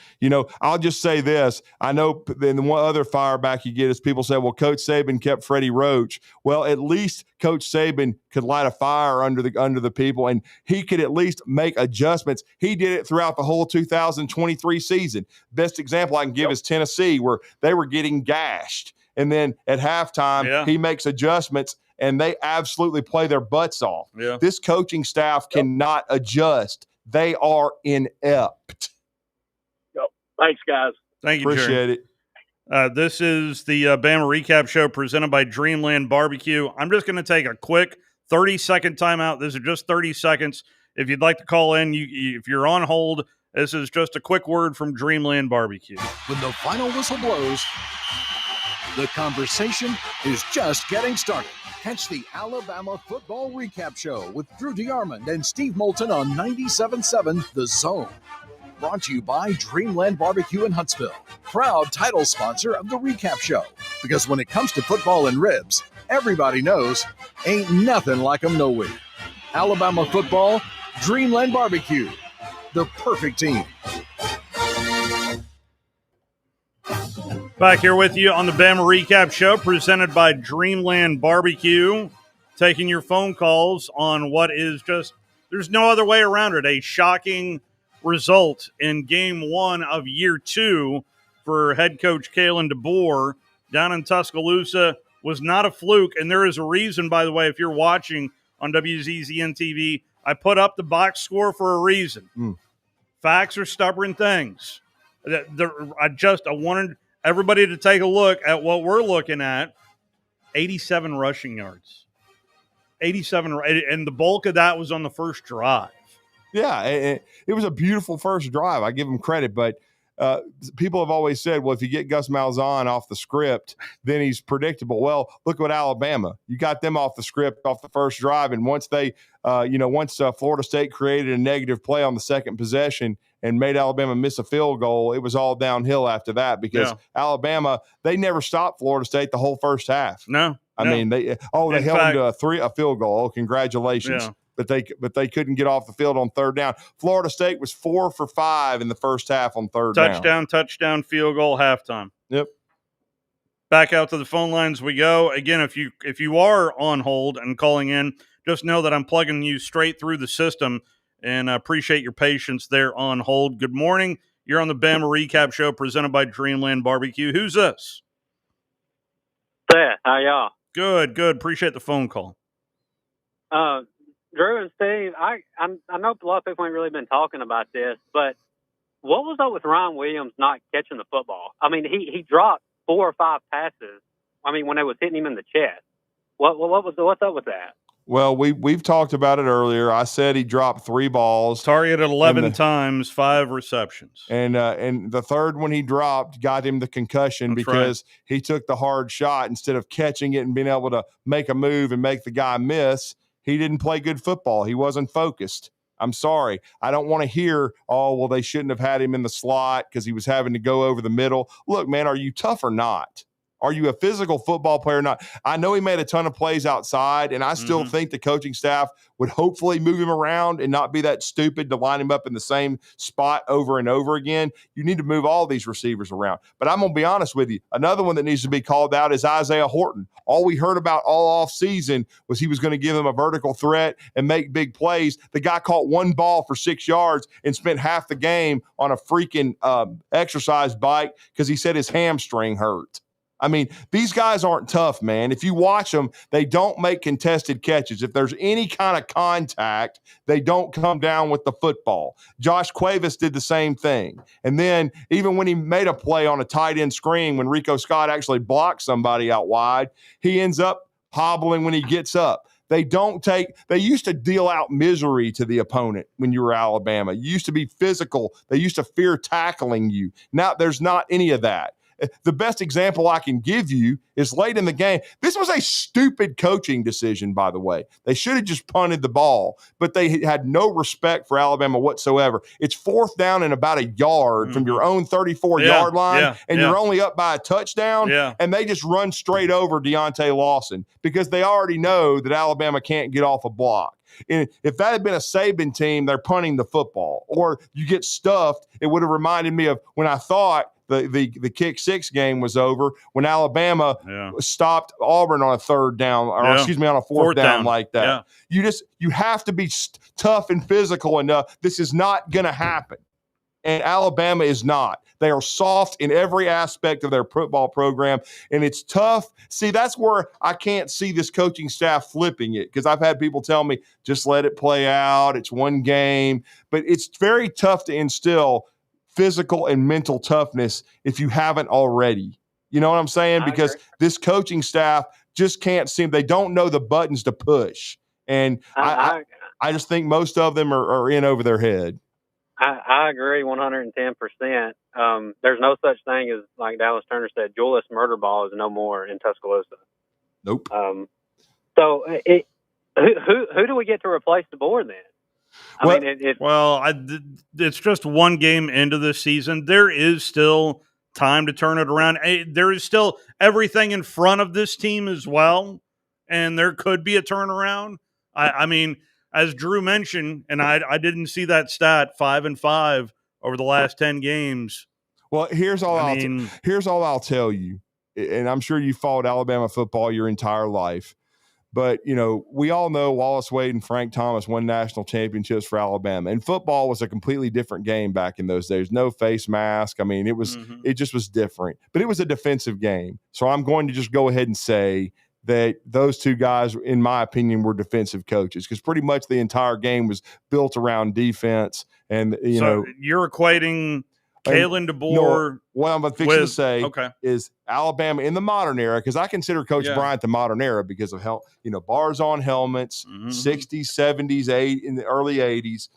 I'll just say this. I know then the one other fire back you get is people say, well, Coach Saban kept Freddie Roach. Well, at least Coach Saban could light a fire under the people, and he could at least make adjustments. He did it throughout the whole 2023 season. Best example I can give is Tennessee, where they were getting gashed. And then at halftime, he makes adjustments, and they absolutely play their butts off. Yeah. This coaching staff cannot adjust. They are inept. Yep. Thanks, guys. Thank you, Appreciate it. This is the Bama Recap Show presented by Dreamland BBQ. I'm just going to take a quick 30-second timeout. This is just 30 seconds. If you'd like to call in, if you're on hold, this is just a quick word from Dreamland BBQ. When the final whistle blows, the conversation is just getting started. Catch the Alabama Football Recap Show with Drew DeArmond and Steve Moulton on 97.7 The Zone. Brought to you by Dreamland BBQ in Huntsville, proud title sponsor of the Recap Show. Because when it comes to football and ribs, everybody knows ain't nothing like them nowhere. Alabama football, Dreamland BBQ, the perfect team. Back here with you on the Bama Recap Show presented by Dreamland BBQ. Taking your phone calls on what is just, there's no other way around it, a shocking result in game 1 of year 2 for head coach Kalen DeBoer down in Tuscaloosa was not a fluke. And there is a reason, by the way, if you're watching on WZZN TV, I put up the box score for a reason. Facts are stubborn things. I wanted everybody to take a look at what we're looking at. 87 rushing yards. 87, and the bulk of that was on the first drive. Yeah, it was a beautiful first drive. I give him credit, but people have always said, well, if you get Gus Malzahn off the script, then he's predictable. Well, look at Alabama. You got them off the script off the first drive, and once Florida State created a negative play on the second possession and made Alabama miss a field goal, it was all downhill after that because Alabama, they never stopped Florida State the whole first half. No. I mean, they held them to a field goal. Oh, congratulations. Yeah. But they couldn't get off the field on third down. Florida State was 4 for 5 in the first half on third down. Touchdown, field goal, halftime. Yep. Back out to the phone lines we go. Again, if you are on hold and calling in, just know that I'm plugging you straight through the system, and I appreciate your patience there on hold. Good morning. You're on the Bama Recap Show presented by Dreamland BBQ. Who's this? Seth, how y'all? Good. Appreciate the phone call. Drew and Steve, I know a lot of people ain't really been talking about this, but what was up with Ryan Williams not catching the football? I mean, he dropped 4 or 5 passes. I mean, when they was hitting him in the chest. What's up with that? Well, we've talked about it earlier. I said he dropped 3 balls. Targeted 11 times, 5 receptions. And the third one he dropped got him the concussion because he took the hard shot instead of catching it and being able to make a move and make the guy miss. He didn't play good football. He wasn't focused. I'm sorry. I don't want to hear, oh, well, they shouldn't have had him in the slot because he was having to go over the middle. Look, man, are you tough or not? Are you a physical football player or not? I know he made a ton of plays outside, and I still think the coaching staff would hopefully move him around and not be that stupid to line him up in the same spot over and over again. You need to move all these receivers around. But I'm going to be honest with you. Another one that needs to be called out is Isaiah Horton. All we heard about all offseason was he was going to give them a vertical threat and make big plays. The guy caught 1 ball for 6 yards and spent half the game on a freaking exercise bike because he said his hamstring hurt. I mean, these guys aren't tough, man. If you watch them, they don't make contested catches. If there's any kind of contact, they don't come down with the football. Josh Cuevas did the same thing. And then even when he made a play on a tight end screen, when Rico Scott actually blocked somebody out wide, he ends up hobbling when he gets up. They used to deal out misery to the opponent when you were Alabama. You used to be physical. They used to fear tackling you. Now there's not any of that. The best example I can give you is late in the game. This was a stupid coaching decision, by the way. They should have just punted the ball, but they had no respect for Alabama whatsoever. It's 4th down and about a yard from your own 34-yard line, and you're only up by a touchdown, and they just run straight over Deontay Lawson because they already know that Alabama can't get off a block. And if that had been a Saban team, they're punting the football. Or you get stuffed, it would have reminded me of when I thought the kick 6 game was over when Alabama stopped Auburn on a 3rd down, or on a 4th down like that. You have to be tough and physical enough. This is not going to happen. And Alabama is not. They are soft in every aspect of their football program, and it's tough. See, that's where I can't see this coaching staff flipping it because I've had people tell me, just let it play out. It's one game. But it's very tough to instill physical and mental toughness if you haven't already. You know what I'm saying? Because this coaching staff just can't seem – they don't know the buttons to push. And I just think most of them are in over their head. I agree 110%. There's no such thing as, like Dallas Turner said, Julius Murderball is no more in Tuscaloosa. Nope. So who do we get to replace DeBoer then? It's just one game into the season. There is still time to turn it around. There is still everything in front of this team as well, and there could be a turnaround. I mean, as Drew mentioned, and I didn't see that stat, 5-5 over the last 10 games. Well, here's all I'll tell you, and I'm sure you followed Alabama football your entire life. But, we all know Wallace Wade and Frank Thomas won national championships for Alabama. And football was a completely different game back in those days. No face mask. I mean, it just was different. But it was a defensive game. So I'm going to just go ahead and say that those two guys, in my opinion, were defensive coaches because pretty much the entire game was built around defense. And, you're equating Kalen DeBoer. No, what I'm fixing to say is Alabama in the modern era, because I consider Coach Bryant the modern era because of bars on helmets, 60s, 70s, in the early 80s.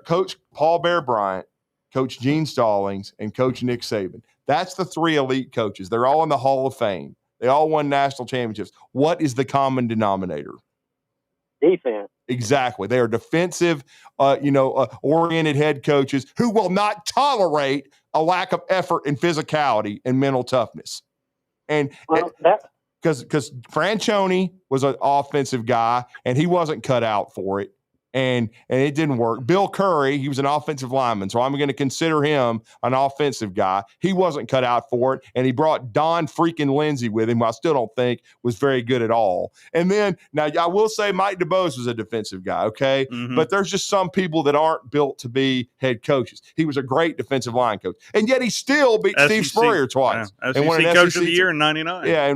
Coach Paul Bear Bryant, Coach Gene Stallings, and Coach Nick Saban. That's the 3 elite coaches. They're all in the Hall of Fame. They all won national championships. What is the common denominator? Defense. Exactly. They are defensive, oriented head coaches who will not tolerate a lack of effort and physicality and mental toughness. And because Franchione was an offensive guy and he wasn't cut out for it. And it didn't work. Bill Curry, he was an offensive lineman, so I'm going to consider him an offensive guy. He wasn't cut out for it, and he brought Don freaking Lindsay with him, who I still don't think was very good at all. And then, now I will say Mike DeBose was a defensive guy, okay? But there's just some people that aren't built to be head coaches. He was a great defensive line coach, and yet he still beat Steve Spurrier twice. SEC Coach of the Year in 99. Yeah,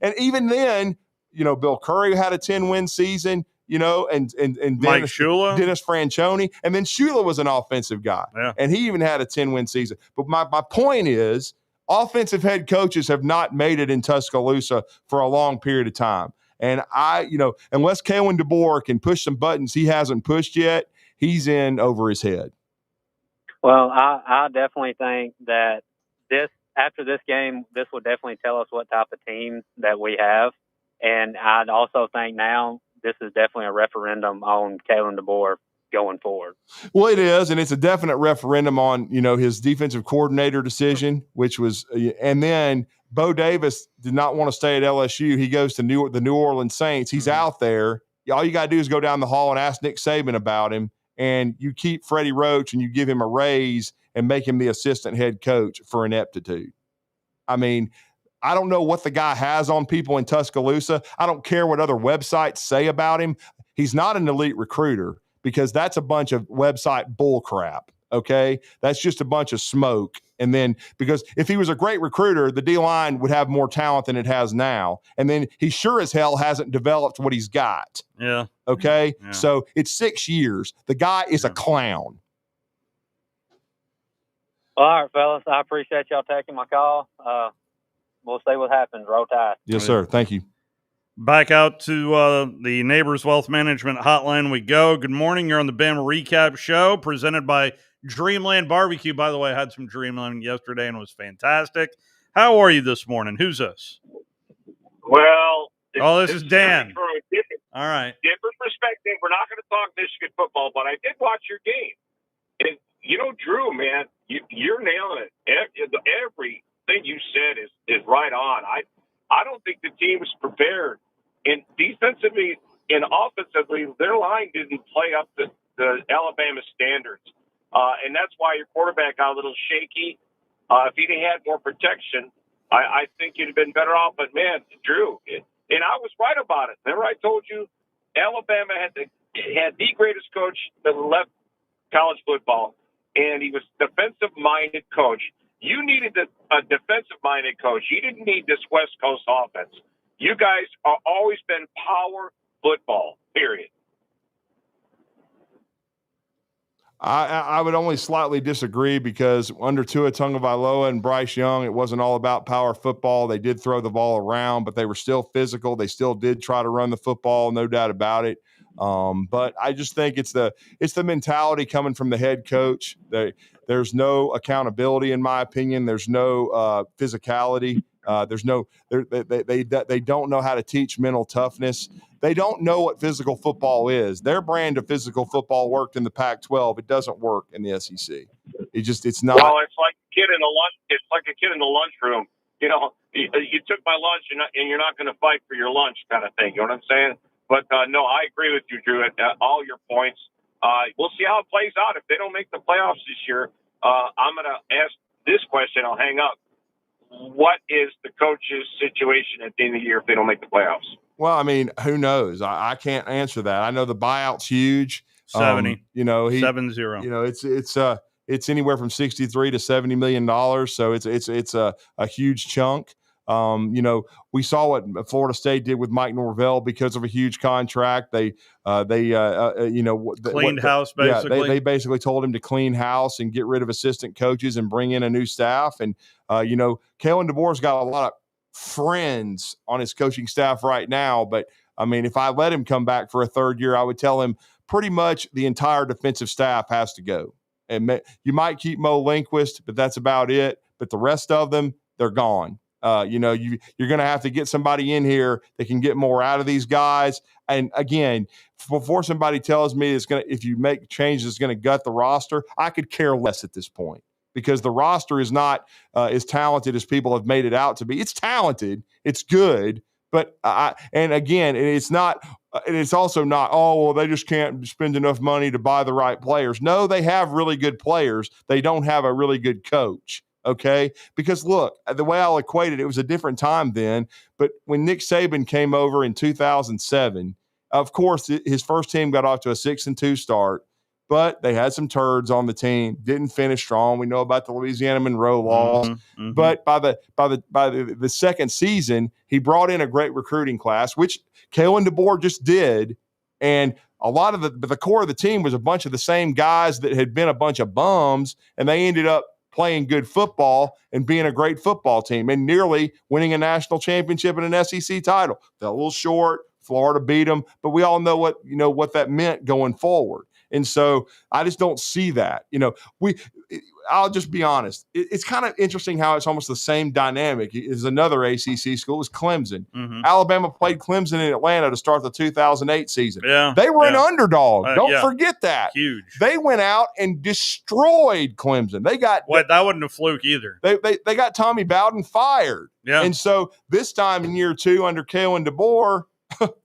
and even then, Bill Curry had a 10-win season. And Mike Shula, Dennis Franchione, and then Shula was an offensive guy, and he even had a 10-win season. But my point is, offensive head coaches have not made it in Tuscaloosa for a long period of time. And unless Kalen DeBoer can push some buttons he hasn't pushed yet, he's in over his head. Well, I definitely think that after this game, this will definitely tell us what type of team that we have. And I'd also think now this is definitely a referendum on Kalen DeBoer going forward. Well, it is, and it's a definite referendum on, his defensive coordinator decision, which was and then Bo Davis did not want to stay at LSU. He goes to the New Orleans Saints. He's out there. All you got to do is go down the hall and ask Nick Saban about him, and you keep Freddie Roach and you give him a raise and make him the assistant head coach for ineptitude. I mean, I don't know what the guy has on people in Tuscaloosa. I don't care what other websites say about him. He's not an elite recruiter because that's a bunch of website bull crap, okay? That's just a bunch of smoke. And then because if he was a great recruiter, the D-line would have more talent than it has now. And then he sure as hell hasn't developed what he's got. Yeah. Okay? Yeah. So it's 6 years. The guy is a clown. All right, fellas. I appreciate y'all taking my call. We'll see what happens. Roll Tide. Yes, sir. Thank you. Back out to the Neighbors Wealth Management Hotline we go. Good morning. You're on the Bama Recap Show presented by Dreamland BBQ. By the way, I had some Dreamland yesterday and it was fantastic. How are you this morning? Who's this? Well, this is Dan. All right. Different perspective. We're not going to talk Michigan football, but I did watch your game. And, Drew, man, you're nailing it. Everything you said is right on. I don't think the team was prepared. And defensively and offensively, their line didn't play up to the Alabama standards. And that's why your quarterback got a little shaky. If he'd had more protection, I think you'd have been better off. But, man, Drew, and I was right about it. Remember I told you Alabama had the greatest coach that left college football, and he was defensive-minded coach. You needed a defensive-minded coach. You didn't need this West Coast offense. You guys have always been power football, period. I would only slightly disagree because under Tua Tagovailoa and Bryce Young, it wasn't all about power football. They did throw the ball around, but they were still physical. They still did try to run the football, no doubt about it. But I just think it's the mentality coming from the head coach. There's no accountability, in my opinion. There's no physicality. They don't know how to teach mental toughness. They don't know what physical football is. Their brand of physical football worked in the Pac-12. It doesn't work in the SEC. It's not. Well, it's like a kid in the lunch. It's like a kid in the lunchroom. You took my lunch and you're not going to fight for your lunch, kind of thing. You know what I'm saying? But no, I agree with you, Drew. At all your points. We'll see how it plays out. If they don't make the playoffs this year, I'm going to ask this question. I'll hang up. What is the coach's situation at the end of the year if they don't make the playoffs? Well, I mean, who knows? I can't answer that. I know the buyout's huge. 70. 70. It's anywhere from $63 to $70 million. So it's a huge chunk. We saw what Florida State did with Mike Norvell because of a huge contract. They cleaned house basically. Yeah, they basically told him to clean house and get rid of assistant coaches and bring in a new staff. And Kalen DeBoer's got a lot of friends on his coaching staff right now. But I mean, if I let him come back for a third year, I would tell him pretty much the entire defensive staff has to go. And you might keep Mo Lindquist, but that's about it. But the rest of them, they're gone. You're going to have to get somebody in here that can get more out of these guys. And again, before somebody tells me if you make changes, it's going to gut the roster, I could care less at this point because the roster is not as talented as people have made it out to be. It's talented, it's good, but it's not. It's also not. Oh well, they just can't spend enough money to buy the right players. No, they have really good players. They don't have a really good coach. Okay, because look, the way I'll equate it, it was a different time then. But when Nick Saban came over in 2007, of course, his first team got off to a 6-2 start, but they had some turds on the team, didn't finish strong. We know about the Louisiana Monroe loss, but by the second season, he brought in a great recruiting class, which Kalen DeBoer just did, and a lot of the core of the team was a bunch of the same guys that had been a bunch of bums, and they ended up playing good football and being a great football team and nearly winning a national championship and an SEC title. Fell a little short, Florida beat them, but we all know what that meant going forward. And so I just don't see that. I'll just be honest. It's kind of interesting how it's almost the same dynamic as another ACC school is Clemson. Mm-hmm. Alabama played Clemson in Atlanta to start the 2008 season. Yeah, they were an underdog. Don't forget that. Huge. They went out and destroyed Clemson. That wasn't a fluke either. They got Tommy Bowden fired. Yeah. And so this time in year 2 under Kalen DeBoer,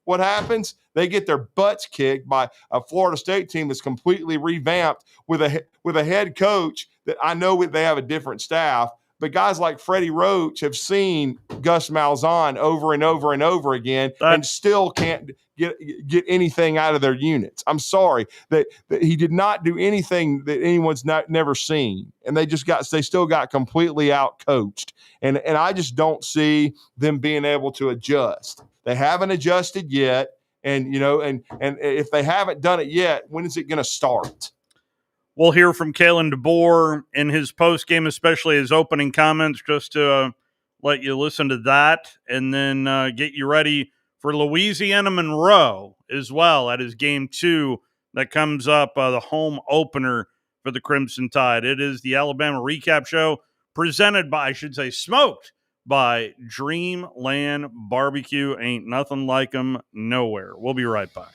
what happens? They get their butts kicked by a Florida State team that's completely revamped with a head coach that I know they have a different staff, but guys like Freddie Roach have seen Gus Malzahn over and over and over again and still can't get anything out of their units. I'm sorry that he did not do anything that anyone's never seen, and they still got completely out coached, and I just don't see them being able to adjust. They haven't adjusted yet. And, and if they haven't done it yet, when is it going to start? We'll hear from Kalen DeBoer in his post-game, especially his opening comments, just to let you listen to that and then get you ready for Louisiana Monroe as well at his Game 2 that comes up, the home opener for the Crimson Tide. It is the Alabama Recap Show presented by, smoked by Dreamland BBQ. Ain't nothing like them nowhere. We'll be right back.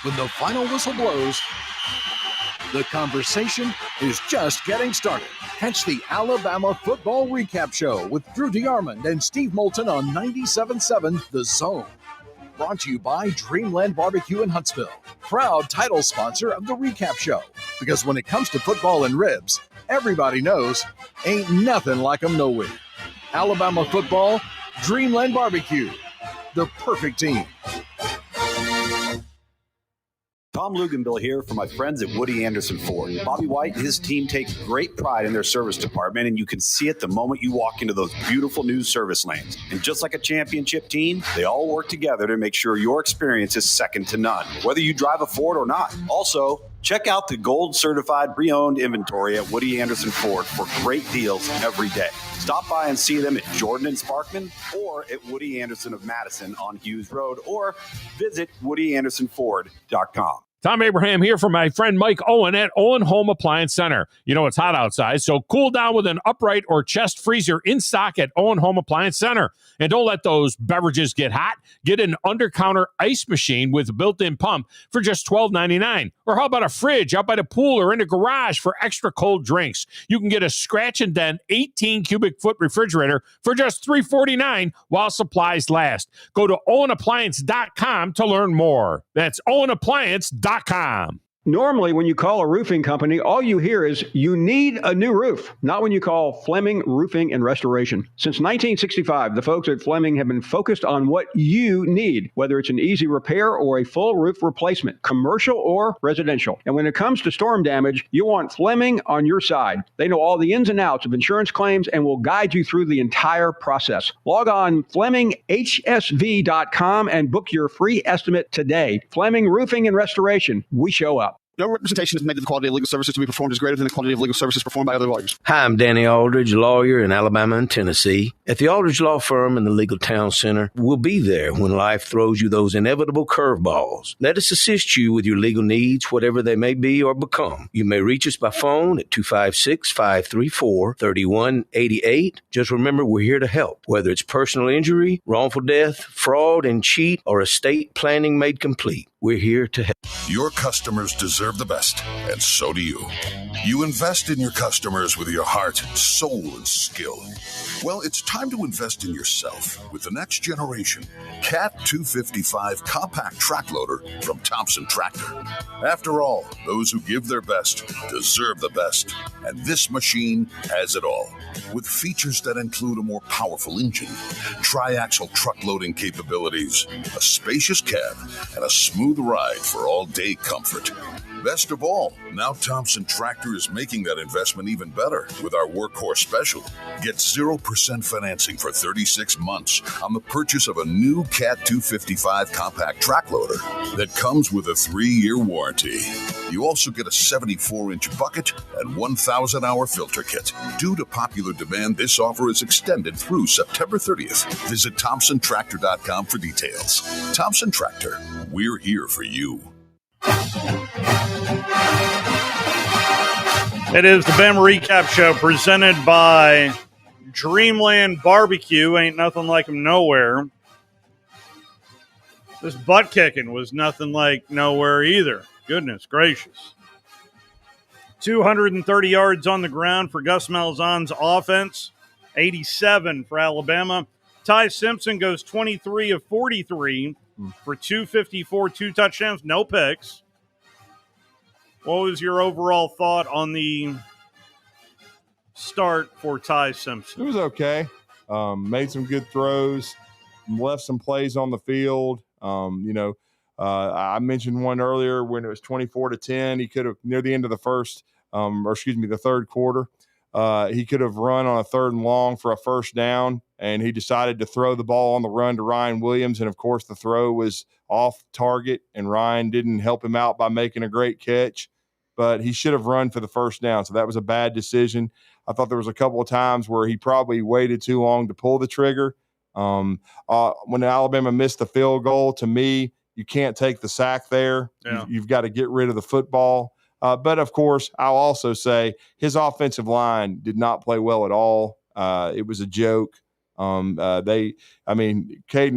When the final whistle blows, the conversation is just getting started. Catch the Alabama Football Recap Show with Drew DeArmond and Steve Moulton on 97.7 The Zone. Brought to you by Dreamland BBQ in Huntsville, proud title sponsor of the Recap Show. Because when it comes to football and ribs, everybody knows ain't nothing like them nowhere. Alabama football, Dreamland BBQ, the perfect team. Tom Luganville here for my friends at Woody Anderson Ford. Bobby White and his team take great pride in their service department, and you can see it the moment you walk into those beautiful new service lanes. And just like a championship team, they all work together to make sure your experience is second to none, whether you drive a Ford or not. Also, check out the gold certified pre-owned inventory at Woody Anderson Ford for great deals every day. Stop by and see them at Jordan and Sparkman or at Woody Anderson of Madison on Hughes Road, or visit WoodyAndersonFord.com. Tom Abraham here for my friend Mike Owen at Owen Home Appliance Center. You know it's hot outside, so cool down with an upright or chest freezer in stock at Owen Home Appliance Center. And don't let those beverages get hot. Get an under-counter ice machine with a built-in pump for just $12.99. Or how about a fridge out by the pool or in the garage for extra cold drinks? You can get a scratch and dent 18-cubic-foot refrigerator for just $3.49 while supplies last. Go to OwenAppliance.com to learn more. That's OwenAppliance.com. Normally, when you call a roofing company, all you hear is, you need a new roof. Not when you call Fleming Roofing and Restoration. Since 1965, the folks at Fleming have been focused on what you need, whether it's an easy repair or a full roof replacement, commercial or residential. And when it comes to storm damage, you want Fleming on your side. They know all the ins and outs of insurance claims and will guide you through the entire process. Log on FlemingHSV.com and book your free estimate today. Fleming Roofing and Restoration. We show up. No representation is made that the quality of legal services to be performed is greater than the quality of legal services performed by other lawyers. Hi, I'm Danny Aldridge, lawyer in Alabama and Tennessee. At the Aldridge Law Firm in the Legal Town Center, we'll be there when life throws you those inevitable curveballs. Let us assist you with your legal needs, whatever they may be or become. You may reach us by phone at 256-534-3188. Just remember, we're here to help, whether it's personal injury, wrongful death, fraud and cheat, or estate planning made complete. We're here to help. Your customers deserve the best, and so do you. You invest in your customers with your heart, soul, and skill. Well, it's time to invest in yourself with the next generation Cat 255 compact track loader from Thompson Tractor. After all, those who give their best deserve the best, and this machine has it all. With features that include a more powerful engine, tri-axle truck loading capabilities, a spacious cab, and a smooth ride for all-day comfort. Best of all, now Thompson Tractor is making that investment even better with our workhorse special. Get 0% financing for 36 months on the purchase of a new Cat 255 compact track loader that comes with a 3-year warranty. You also get a 74-inch bucket and 1,000-hour filter kit. Due to popular demand, this offer is extended through September 30th. Visit ThompsonTractor.com for details. Thompson Tractor, we're here for you. It is the Bama Recap Show presented by Dreamland BBQ. Ain't nothing like them nowhere. This butt kicking was nothing like nowhere either. Goodness gracious. 230 yards on the ground for Gus Malzahn's offense. 87 for Alabama. Ty Simpson goes 23 of 43 for 254, 2 touchdowns, no picks. What was your overall thought on the start for Ty Simpson? It was okay. Made some good throws, left some plays on the field. I mentioned one earlier when it was 24-10. He could have, near the end of the third quarter, he could have run on a 3rd and long for a first down, and he decided to throw the ball on the run to Ryan Williams. And, of course, the throw was off target, and Ryan didn't help him out by making a great catch. But he should have run for the first down, so that was a bad decision. I thought there was a couple of times where he probably waited too long to pull the trigger. When Alabama missed the field goal, to me, you can't take the sack there. Yeah. You've got to get rid of the football. But, of course, I'll also say his offensive line did not play well at all. It was a joke. Caden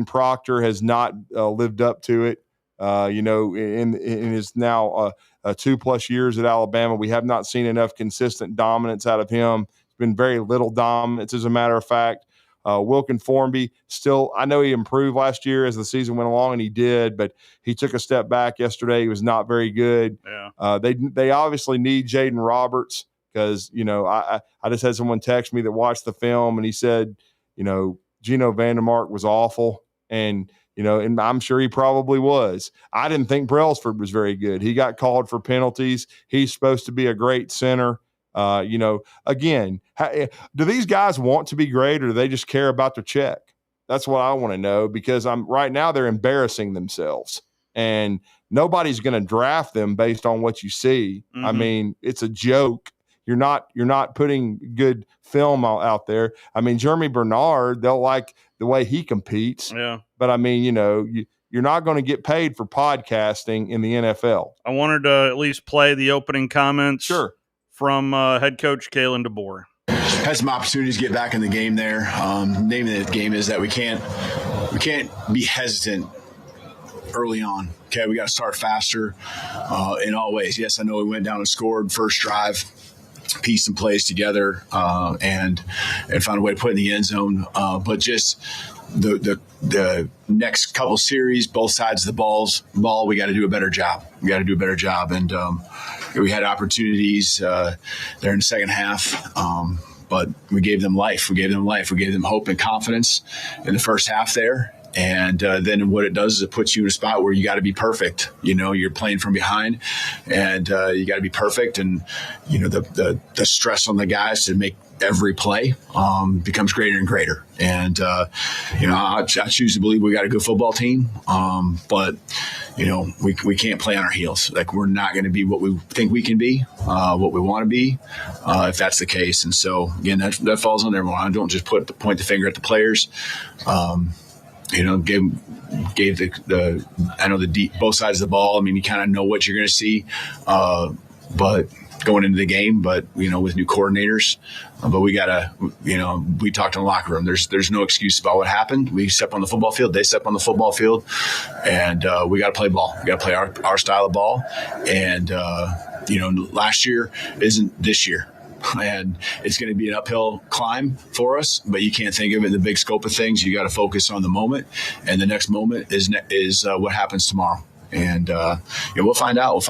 Proctor has not lived up to it. In his now 2+ years at Alabama, we have not seen enough consistent dominance out of him. It's been very little dominance, as a matter of fact. Wilkin Formby still, I know he improved last year as the season went along, and he did, but he took a step back yesterday. He was not very good. Yeah. They obviously need Jaden Roberts because, I just had someone text me that watched the film, and he said, Geno Vandermark was awful. And I'm sure he probably was. I didn't think Brailsford was very good. He got called for penalties. He's supposed to be a great center. Again, do these guys want to be great, or do they just care about their check? That's what I want to know, because right now they're embarrassing themselves, and nobody's going to draft them based on what you see. Mm-hmm. I mean, it's a joke. You're not putting good film out there. I mean, Jeremy Bernard, they'll like the way he competes. Yeah. But I mean, you're not going to get paid for podcasting in the NFL. I wanted to at least play the opening comments. Sure. From head coach Kalen DeBoer. Had some opportunities to get back in the game there. Name of the game is that we can't be hesitant early on. Okay, we got to start faster in all ways. Yes, I know we went down and scored first drive, pieced some plays together, and found a way to put it in the end zone. But just the next couple series, both sides of the ball, we got to do a better job. And we had opportunities there in the second half, but we gave them life. We gave them hope and confidence in the first half there. And then what it does is it puts you in a spot where you got to be perfect. You're playing from behind, and you got to be perfect. And the stress on the guys to make every play becomes greater and greater. And I choose to believe we got a good football team, but we can't play on our heels. Like, we're not going to be what we think we can be, what we want to be, if that's the case. And so again, that falls on everyone. I don't just point the finger at the players. Gave the I know the deep both sides of the ball. I mean, you kind of know what you're going to see, but going into the game, but with new coordinators, but we gotta, we talked in the locker room. There's no excuse about what happened. We step on the football field. They step on the football field, and we got to play ball. We got to play our style of ball, and last year isn't this year. And it's going to be an uphill climb for us, but you can't think of it in the big scope of things. You got to focus on the moment, and the next moment is what happens tomorrow. And we'll find out.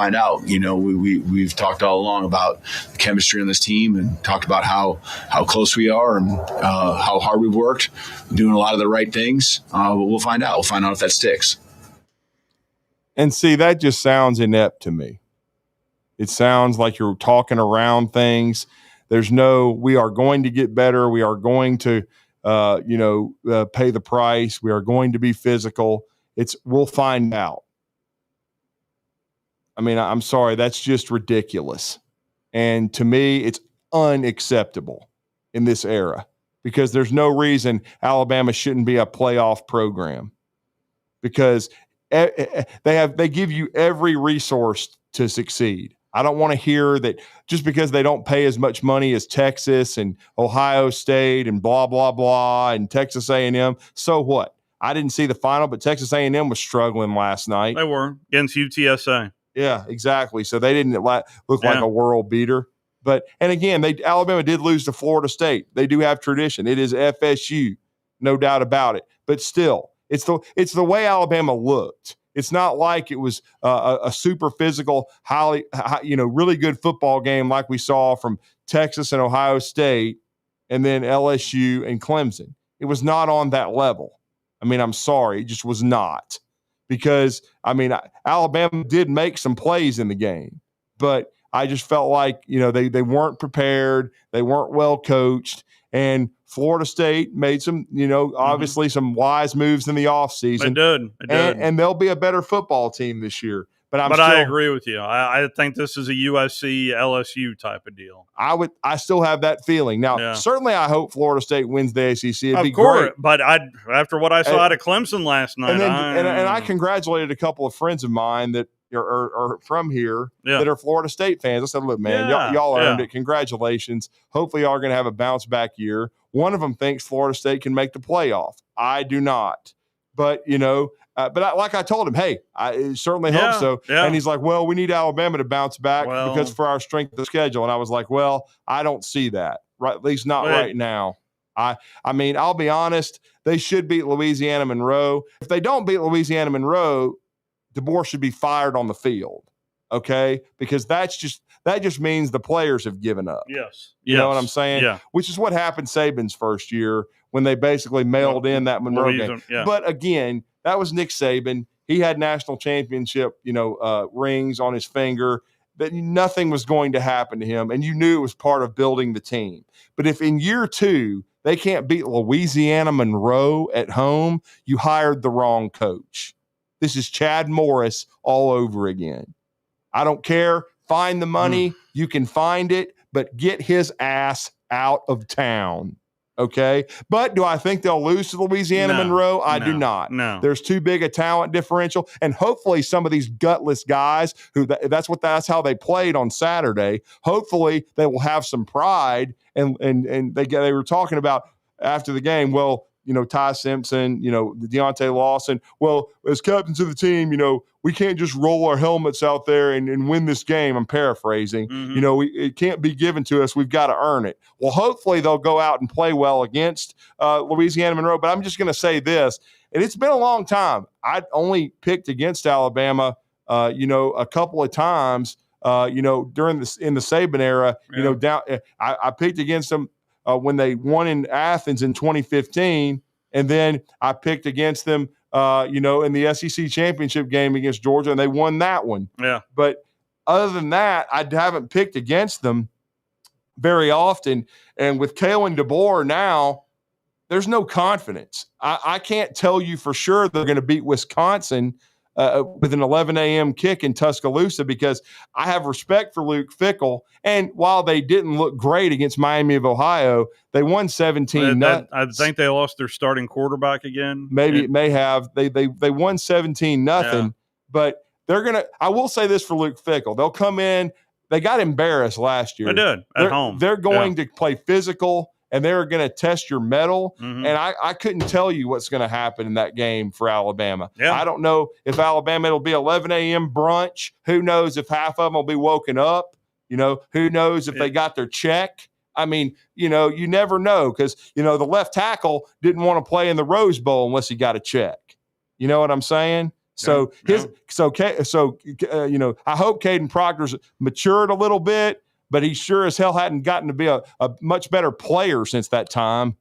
We've talked all along about the chemistry on this team, and talked about how close we are, and how hard we've worked, doing a lot of the right things. But we'll find out. We'll find out if that sticks. And see, that just sounds inept to me. It sounds like you're talking around things. There's no, we are going to get better. We are going to, pay the price. We are going to be physical. We'll find out. I mean, I'm sorry. That's just ridiculous. And to me, it's unacceptable in this era because there's no reason Alabama shouldn't be a playoff program because they give you every resource to succeed. I don't want to hear that just because they don't pay as much money as Texas and Ohio State and blah, blah, blah, and Texas A&M. So what? I didn't see the final, but Texas A&M was struggling last night. They were against UTSA. Yeah, exactly. So they didn't look like a world beater. And again, Alabama did lose to Florida State. They do have tradition. It is FSU, no doubt about it. But still, it's the way Alabama looked. It's not like it was a super physical, really good football game like we saw from Texas and Ohio State and then LSU and Clemson. It was not on that level. I mean, I'm sorry. It just was not. Because, I mean, Alabama did make some plays in the game, but I just felt like, they weren't prepared. They weren't well coached. And Florida State made some, obviously some wise moves in the offseason. They did. And they'll be a better football team this year. But I agree with you. I think this is a USC LSU type of deal. I still have that feeling. Now, certainly I hope Florida State wins the ACC. It'd be great. But after what I saw out of Clemson last night. And I congratulated a couple of friends of mine that are from here that are Florida State fans. I said, look, man, y'all earned it. Congratulations. Hopefully y'all are going to have a bounce back year. One of them thinks Florida State can make the playoff. I do not. But, like I told him, hey, I certainly hope so. Yeah. And he's like, well, we need Alabama to bounce back because for our strength of schedule. And I was like, well, I don't see that, right? At least not right now. I mean, I'll be honest. They should beat Louisiana Monroe. If they don't beat Louisiana Monroe, DeBoer should be fired on the field. Okay? Because that just means the players have given up. Yes. You know what I'm saying? Yeah. Which is what happened Saban's first year when they basically mailed in that Monroe game. Yeah. But again, that was Nick Saban. He had national championship, rings on his finger. That nothing was going to happen to him, and you knew it was part of building the team. But if in year 2 they can't beat Louisiana Monroe at home, you hired the wrong coach. This is Chad Morris all over again. I don't care. Find the money. You can find it, but get his ass out of town. Okay. But do I think they'll lose to Louisiana Monroe? I do not. No. There's too big a talent differential. And hopefully some of these gutless guys who that's how they played on Saturday. Hopefully they will have some pride. And they were talking about after the game, well, Ty Simpson, Deontay Lawson. Well, as captains of the team, we can't just roll our helmets out there and win this game. I'm paraphrasing. Mm-hmm. It can't be given to us. We've got to earn it. Well, hopefully they'll go out and play well against Louisiana Monroe. But I'm just going to say this, and it's been a long time. I only picked against Alabama, a couple of times, in the Saban era. Yeah. I picked against them. When they won in Athens in 2015, and then I picked against them, in the SEC championship game against Georgia, and they won that one. Yeah. But other than that, I haven't picked against them very often. And with Kalen DeBoer now, there's no confidence. I can't tell you for sure they're going to beat Wisconsin with an 11 a.m. kick in Tuscaloosa because I have respect for Luke Fickell. And while they didn't look great against Miami of Ohio, they won 17. I think they lost their starting quarterback again. Maybe it may have. They won 17-0. Yeah. But they're going to – I will say this for Luke Fickell. They'll come in – they got embarrassed last year. They did at home. They're going to play physical, and they're going to test your mettle. Mm-hmm. And I couldn't tell you what's going to happen in that game for Alabama. Yeah. I don't know if Alabama, it'll be 11 a.m. brunch. Who knows if half of them will be woken up? Who knows if they got their check? I mean, you never know because, the left tackle didn't want to play in the Rose Bowl unless he got a check. You know what I'm saying? So I hope Caden Proctor's matured a little bit, but he sure as hell hadn't gotten to be a much better player since that time.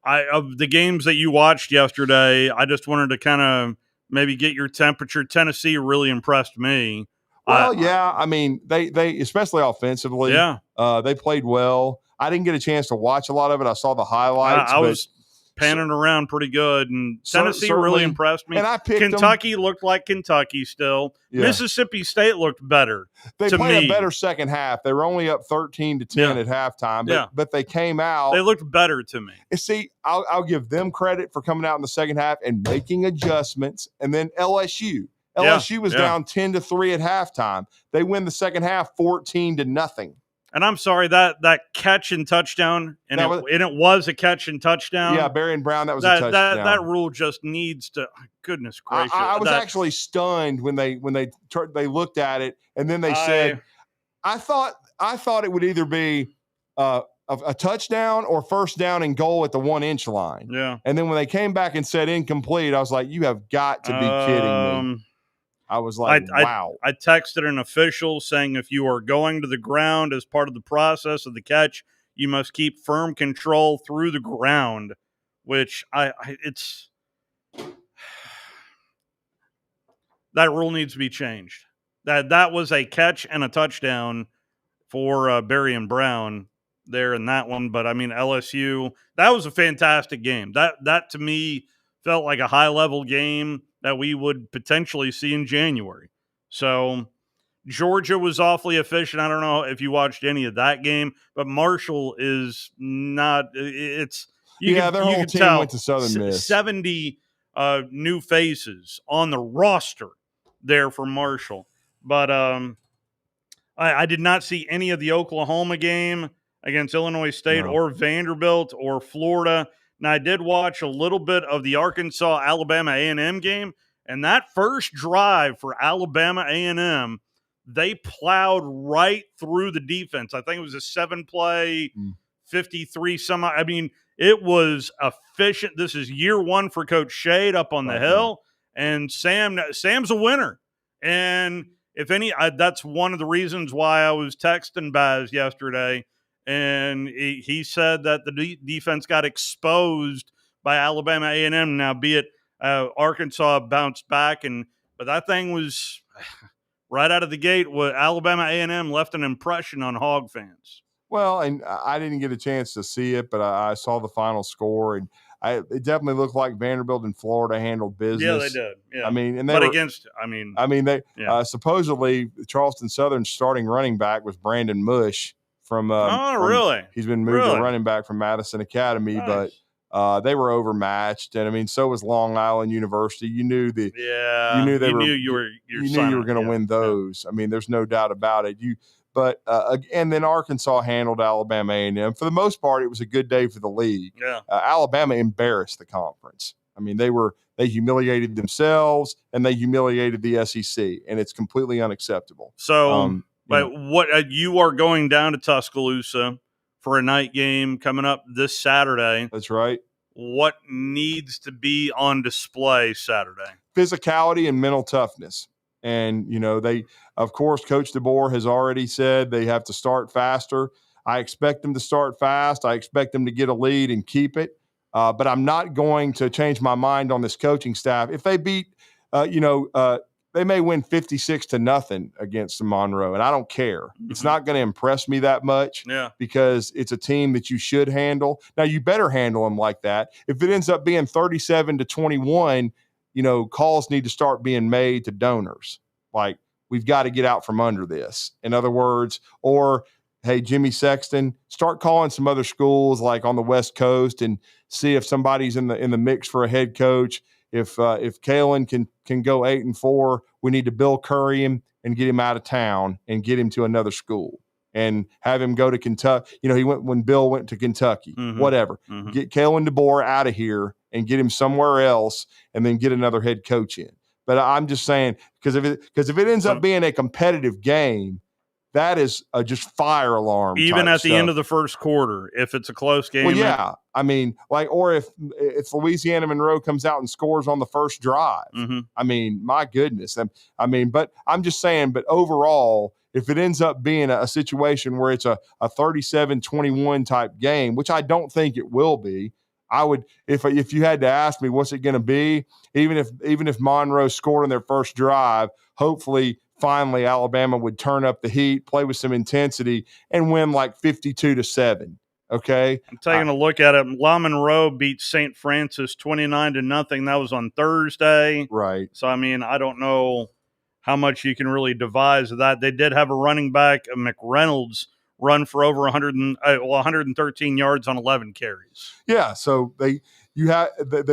Of the games that you watched yesterday, I just wanted to kind of maybe get your temperature. Tennessee really impressed me. Well, I mean, they especially offensively, they played well. I didn't get a chance to watch a lot of it. I saw the highlights. I was panning around pretty good, and Tennessee really impressed me. And I picked Kentucky looked like Kentucky still. Yeah. Mississippi State looked better. They to played me. a better second half. They were only up 13-10 at halftime, but they came out. They looked better to me. And see, I'll give them credit for coming out in the second half and making adjustments. And then LSU was down 10-3 at halftime. They win the second half 14-0. And I'm sorry, that catch and touchdown, and it was a catch and touchdown. Yeah, Barry and Brown, that was a touchdown. That rule just needs to. Goodness gracious! I was actually stunned when they looked at it, and then they said, "I thought it would either be a touchdown or first down and goal at the 1-inch line." Yeah. And then when they came back and said incomplete, I was like, "You have got to be kidding me." I was like, wow. I texted an official saying if you are going to the ground as part of the process of the catch, you must keep firm control through the ground, which it's that rule needs to be changed. That was a catch and a touchdown for Barry and Brown there in that one. But I mean, LSU, that was a fantastic game. That to me felt like a high-level game that we would potentially see in January. So Georgia was awfully efficient. I don't know if you watched any of that game, but Marshall is not. It's their whole team went to Southern Miss. 70 new faces on the roster there for Marshall, but I did not see any of the Oklahoma game against Illinois State or Vanderbilt or Florida. And I did watch a little bit of the Arkansas-Alabama A&M game, and that first drive for Alabama A&M, they plowed right through the defense. I think it was a 7-play, 53 some. I mean, it was efficient. This is year one for Coach Shade up on the hill, and Sam's a winner. And if any, that's one of the reasons why I was texting Baz yesterday. And he said that the defense got exposed by Alabama A&M. Now, be it Arkansas bounced back, but that thing was right out of the gate. Alabama A&M left an impression on Hog fans. Well, and I didn't get a chance to see it, but I saw the final score, and it definitely looked like Vanderbilt and Florida handled business. Yeah, they did. Yeah. I mean, supposedly Charleston Southern's starting running back was Brandon Mush. Really? He's been moved to running back from Madison Academy, but they were overmatched, and I mean, so was Long Island University. You knew you were going to win those. I mean, there's no doubt about it. And then Arkansas handled Alabama A&M. For the most part, it was a good day for the league. Yeah. Alabama embarrassed the conference. I mean, they humiliated themselves and they humiliated the SEC, and it's completely unacceptable. So. But what you are going down to Tuscaloosa for a night game coming up this Saturday. That's right. What needs to be on display Saturday? Physicality and mental toughness. And, they, of course, Coach DeBoer has already said they have to start faster. I expect them to start fast. I expect them to get a lead and keep it. But I'm not going to change my mind on this coaching staff. If they beat, they may win 56-0 against Monroe, and I don't care. It's not going to impress me that much because it's a team that you should handle. Now, you better handle them like that. If it ends up being 37-21, calls need to start being made to donors. Like, we've got to get out from under this. In other words, or, hey, Jimmy Sexton, start calling some other schools like on the West Coast and see if somebody's in the mix for a head coach. If Kalen can go 8-4, we need to Bill Curry him and get him out of town and get him to another school and have him go to Kentucky. He went when Bill went to Kentucky, whatever. Get Kalen DeBoer out of here and get him somewhere else and then get another head coach in. But I'm just saying, because if it ends up being a competitive game, that is just fire alarm. Even at the stuff. End of the first quarter, if it's a close game. Well, yeah. I mean, or if Louisiana Monroe comes out and scores on the first drive. I mean, my goodness. But I'm just saying, but overall, if it ends up being a situation where it's a 37-21 type game, which I don't think it will be, I would, if you had to ask me what's it going to be, even if Monroe scored on their first drive, hopefully finally Alabama would turn up the heat, play with some intensity, and win like 52-7. Okay, I'm taking a look at it. La Monroe beat St. Francis 29-0. That was on Thursday. Right. So, I mean, I don't know how much you can really devise of that. They did have a running back, McReynolds, run for over 113 yards on 11 carries. Yeah, so they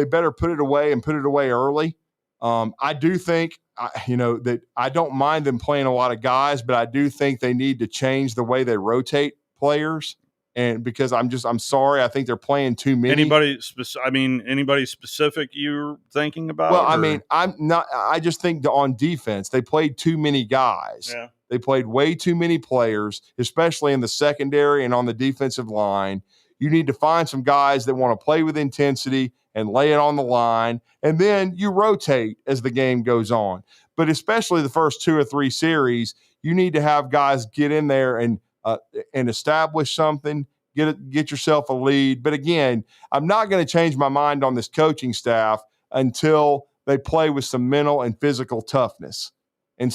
better put it away and put it away early. I do think that I don't mind them playing a lot of guys, but I do think they need to change the way they rotate players. And because I'm sorry, I think they're playing too many. Anybody specific you're thinking about? Well, I mean, I'm not. I just think on defense they played too many guys. Yeah. They played way too many players, especially in the secondary and on the defensive line. You need to find some guys that want to play with intensity and lay it on the line, and then you rotate as the game goes on. But especially the first 2 or 3 series, you need to have guys get in there and establish something, get yourself a lead. But again, I'm not going to change my mind on this coaching staff until they play with some mental and physical toughness. And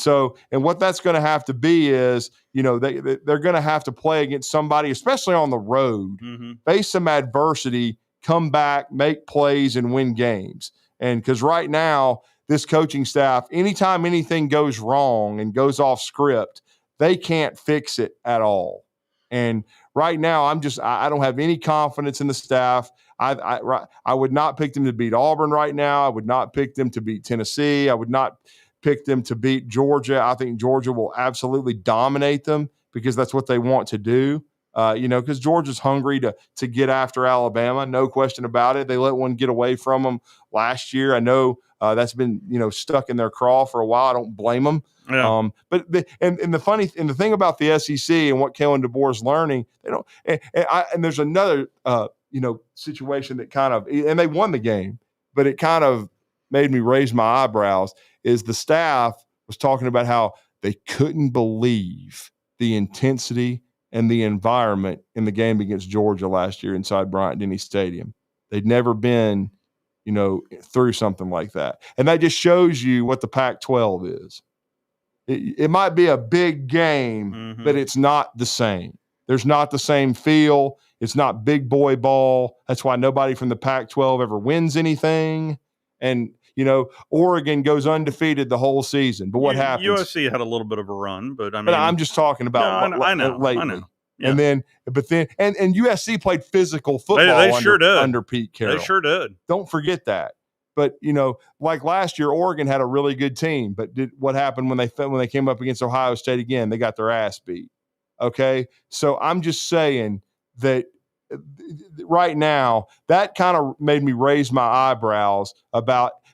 what that's going to have to be is, they're going to have to play against somebody, especially on the road, face some adversity, come back, make plays, and win games. And because right now, this coaching staff, anytime anything goes wrong and goes off script, they can't fix it at all. And right now, I don't have any confidence in the staff. I would not pick them to beat Auburn right now. I would not pick them to beat Tennessee. I would not pick them to beat Georgia. I think Georgia will absolutely dominate them because that's what they want to do. Because Georgia's hungry to get after Alabama, no question about it. They let one get away from them last year. I know that's been stuck in their craw for a while. I don't blame them. Yeah. But the thing about the SEC and what Kalen DeBoer is learning, they don't. And there's another situation that kind of, and they won the game, but it kind of made me raise my eyebrows. Is the staff was talking about how they couldn't believe the intensity and the environment in the game against Georgia last year inside Bryant-Denny Stadium. They'd never been, through something like that. And that just shows you what the Pac-12 is. It might be a big game, but it's not the same. There's not the same feel. It's not big boy ball. That's why nobody from the Pac-12 ever wins anything. And, Oregon goes undefeated the whole season. But what happens? USC had a little bit of a run, but I mean. But I'm just talking about I know. Yeah. And then USC played physical football under Pete Carroll. They sure did. Don't forget that. But, like last year, Oregon had a really good team. But what happened when they came up against Ohio State again? They got their ass beat. Okay? So I'm just saying that right now, that kind of made me raise my eyebrows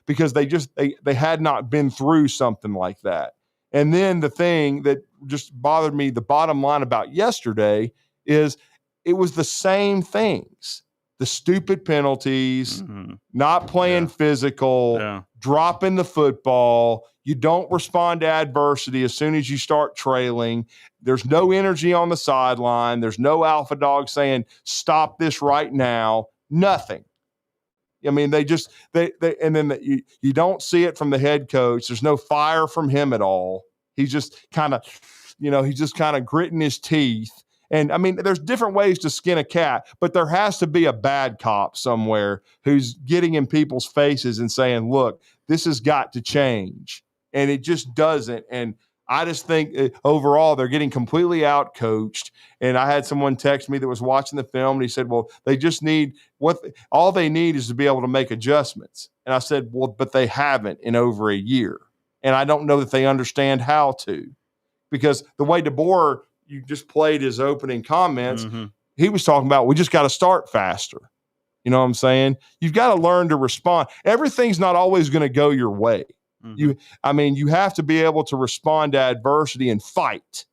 because they had not been through something like that. And then the thing that just bothered me, the bottom line about yesterday, is it was the same things. The stupid penalties, not playing physical, dropping the football. You don't respond to adversity as soon as you start trailing. There's no energy on the sideline. There's no alpha dog saying, stop this right now. Nothing. I mean, and then you don't see it from the head coach. There's no fire from him at all. He's just kind of gritting his teeth. And I mean, there's different ways to skin a cat, but there has to be a bad cop somewhere who's getting in people's faces and saying, look, this has got to change. And it just doesn't. And I just think overall they're getting completely out-coached. And I had someone text me that was watching the film, and he said, well, they just need all they need is to be able to make adjustments. And I said, well, but they haven't in over a year. And I don't know that they understand how to, because the way DeBoer, you just played his opening comments, he was talking about, we just got to start faster. You know what I'm saying? You've got to learn to respond. Everything's not always going to go your way. You have to be able to respond to adversity and fight.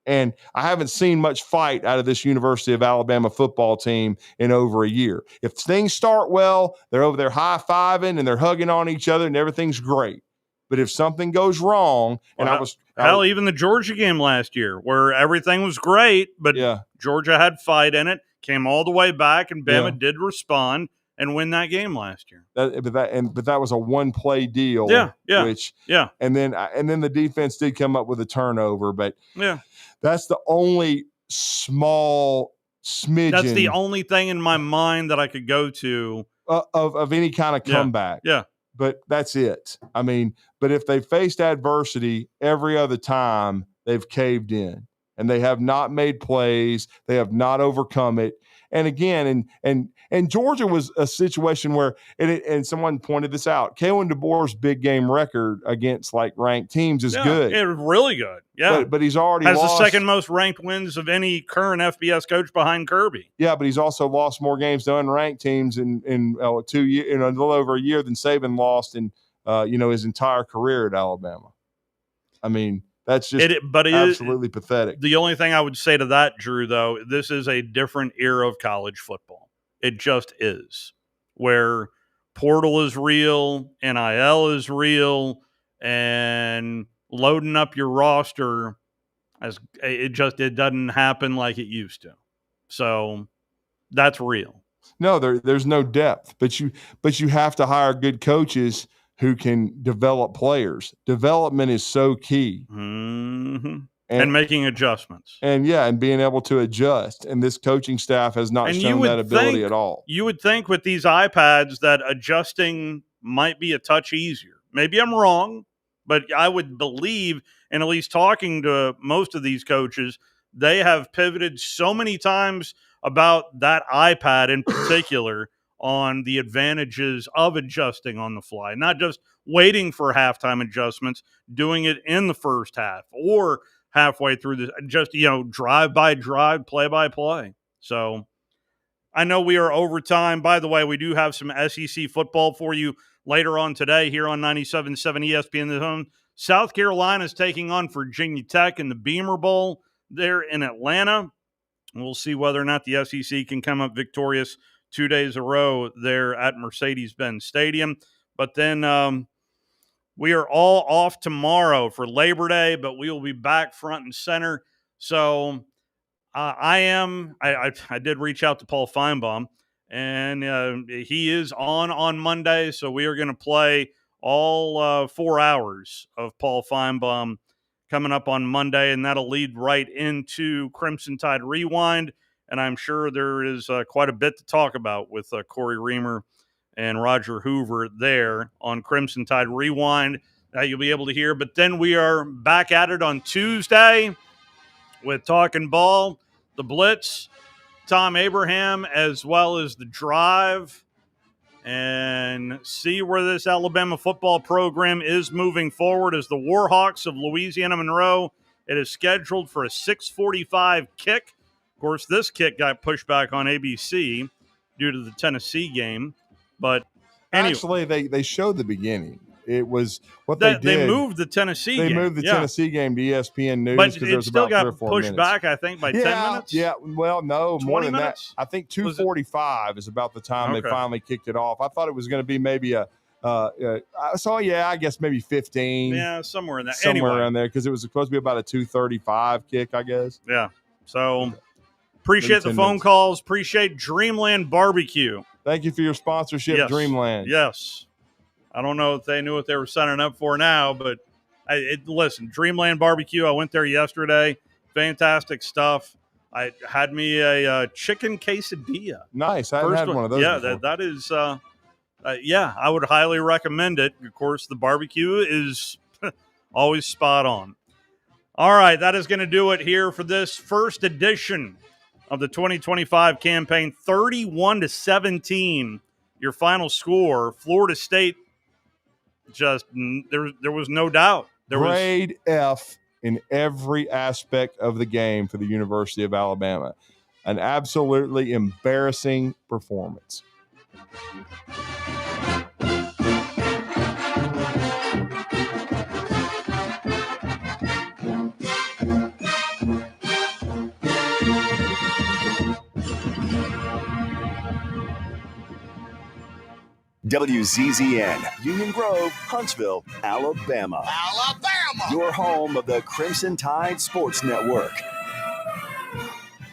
And I haven't seen much fight out of this University of Alabama football team in over a year. If things start well, they're over there high-fiving and they're hugging on each other and everything's great. But if something goes wrong, even the Georgia game last year where everything was great, but Georgia had fight in it, came all the way back, and Bama did respond. and win that game last year. But that was a one-play deal. Yeah. And then the defense did come up with a turnover, but yeah, that's the only small smidgen. That's the only thing in my mind that I could go to of any kind of comeback. Yeah. But that's it. I mean, but if they faced adversity every other time, they've caved in, and they have not made plays. They have not overcome it. And again, and Georgia was a situation where, and someone pointed this out, Kalen DeBoer's big game record against like ranked teams is good. It was really good. Yeah. But he's already has lost. The second most ranked wins of any current FBS coach behind Kirby. Yeah, but he's also lost more games to unranked teams in 2 years, in a little over a year than Saban lost in his entire career at Alabama. I mean, that's just absolutely pathetic. The only thing I would say to that, Drew, though, this is a different era of college football. It just is, where portal is real, NIL is real, and loading up your roster, it doesn't happen like it used to. So that's real. No, there's no depth, but you have to hire good coaches who can develop players. Development is so key. Mm-hmm. And making adjustments. And being able to adjust. And this coaching staff has not shown that ability at all. You would think with these iPads that adjusting might be a touch easier. Maybe I'm wrong, but I would believe, and at least talking to most of these coaches, they have pivoted so many times about that iPad in particular on the advantages of adjusting on the fly, not just waiting for halftime adjustments, doing it in the first half or halfway through the just, drive by drive, play by play. So I know we are over time. By the way, we do have some SEC football for you later on today here on 97.7 ESPN The Zone. South Carolina is taking on Virginia Tech in the Beamer Bowl there in Atlanta. We'll see whether or not the SEC can come up victorious 2 days in a row there at Mercedes-Benz Stadium. But then we are all off tomorrow for Labor Day, but we will be back front and center. So I did reach out to Paul Feinbaum, and he is on Monday. So we are going to play all 4 hours of Paul Feinbaum coming up on Monday, and that'll lead right into Crimson Tide Rewind. And I'm sure there is quite a bit to talk about with Corey Reamer and Roger Hoover there on Crimson Tide Rewind that you'll be able to hear. But then we are back at it on Tuesday with Talking Ball, The Blitz, Tom Abraham, as well as The Drive, and see where this Alabama football program is moving forward as the Warhawks of Louisiana Monroe. It is scheduled for a 6:45 kick. Of course, this kick got pushed back on ABC due to the Tennessee game. But anyway. Actually, they showed the beginning. It was what they did. They moved the Tennessee game. They moved the Tennessee game to ESPN News because there was still about 3 or got 4 pushed minutes. back, I think, by 10 minutes? Yeah, well, no, more than minutes? that. I think 2:45 is about the time they finally kicked it off. I thought it was going to be maybe I guess maybe 15. Yeah, somewhere in that. Somewhere anyway. around there because it was supposed to be about a 2:35 kick, I guess. Yeah, so appreciate the phone calls. Appreciate Dreamland Barbecue. Thank you for your sponsorship, yes. Dreamland. Yes. I don't know if they knew what they were signing up for now, but listen, Dreamland Barbecue, I went there yesterday. Fantastic stuff. I had me a chicken quesadilla. Nice. I haven't had one of those before. That is, I would highly recommend it. Of course, the barbecue is always spot on. All right, that is going to do it here for this first edition of the 2025 campaign. 31-17, your final score. Florida State, just there was no doubt. Grade F in every aspect of the game for the University of Alabama. An absolutely embarrassing performance. WZZN, Union Grove, Huntsville, Alabama. Your home of the Crimson Tide Sports Network.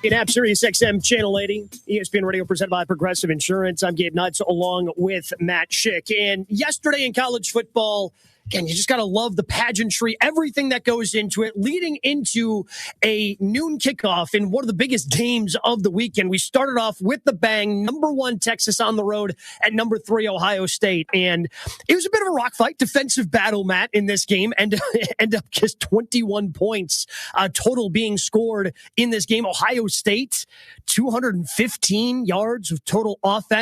In App Sirius XM Channel 80, ESPN Radio presented by Progressive Insurance. I'm Gabe Nuts along with Matt Schick. And yesterday in college football, again, you just got to love the pageantry, everything that goes into it, leading into a noon kickoff in one of the biggest games of the weekend. We started off with the bang, number 1 Texas on the road at number 3 Ohio State. And it was a bit of a rock fight, defensive battle, Matt, in this game. And end up just 21 points total being scored in this game. Ohio State, 215 yards of total offense.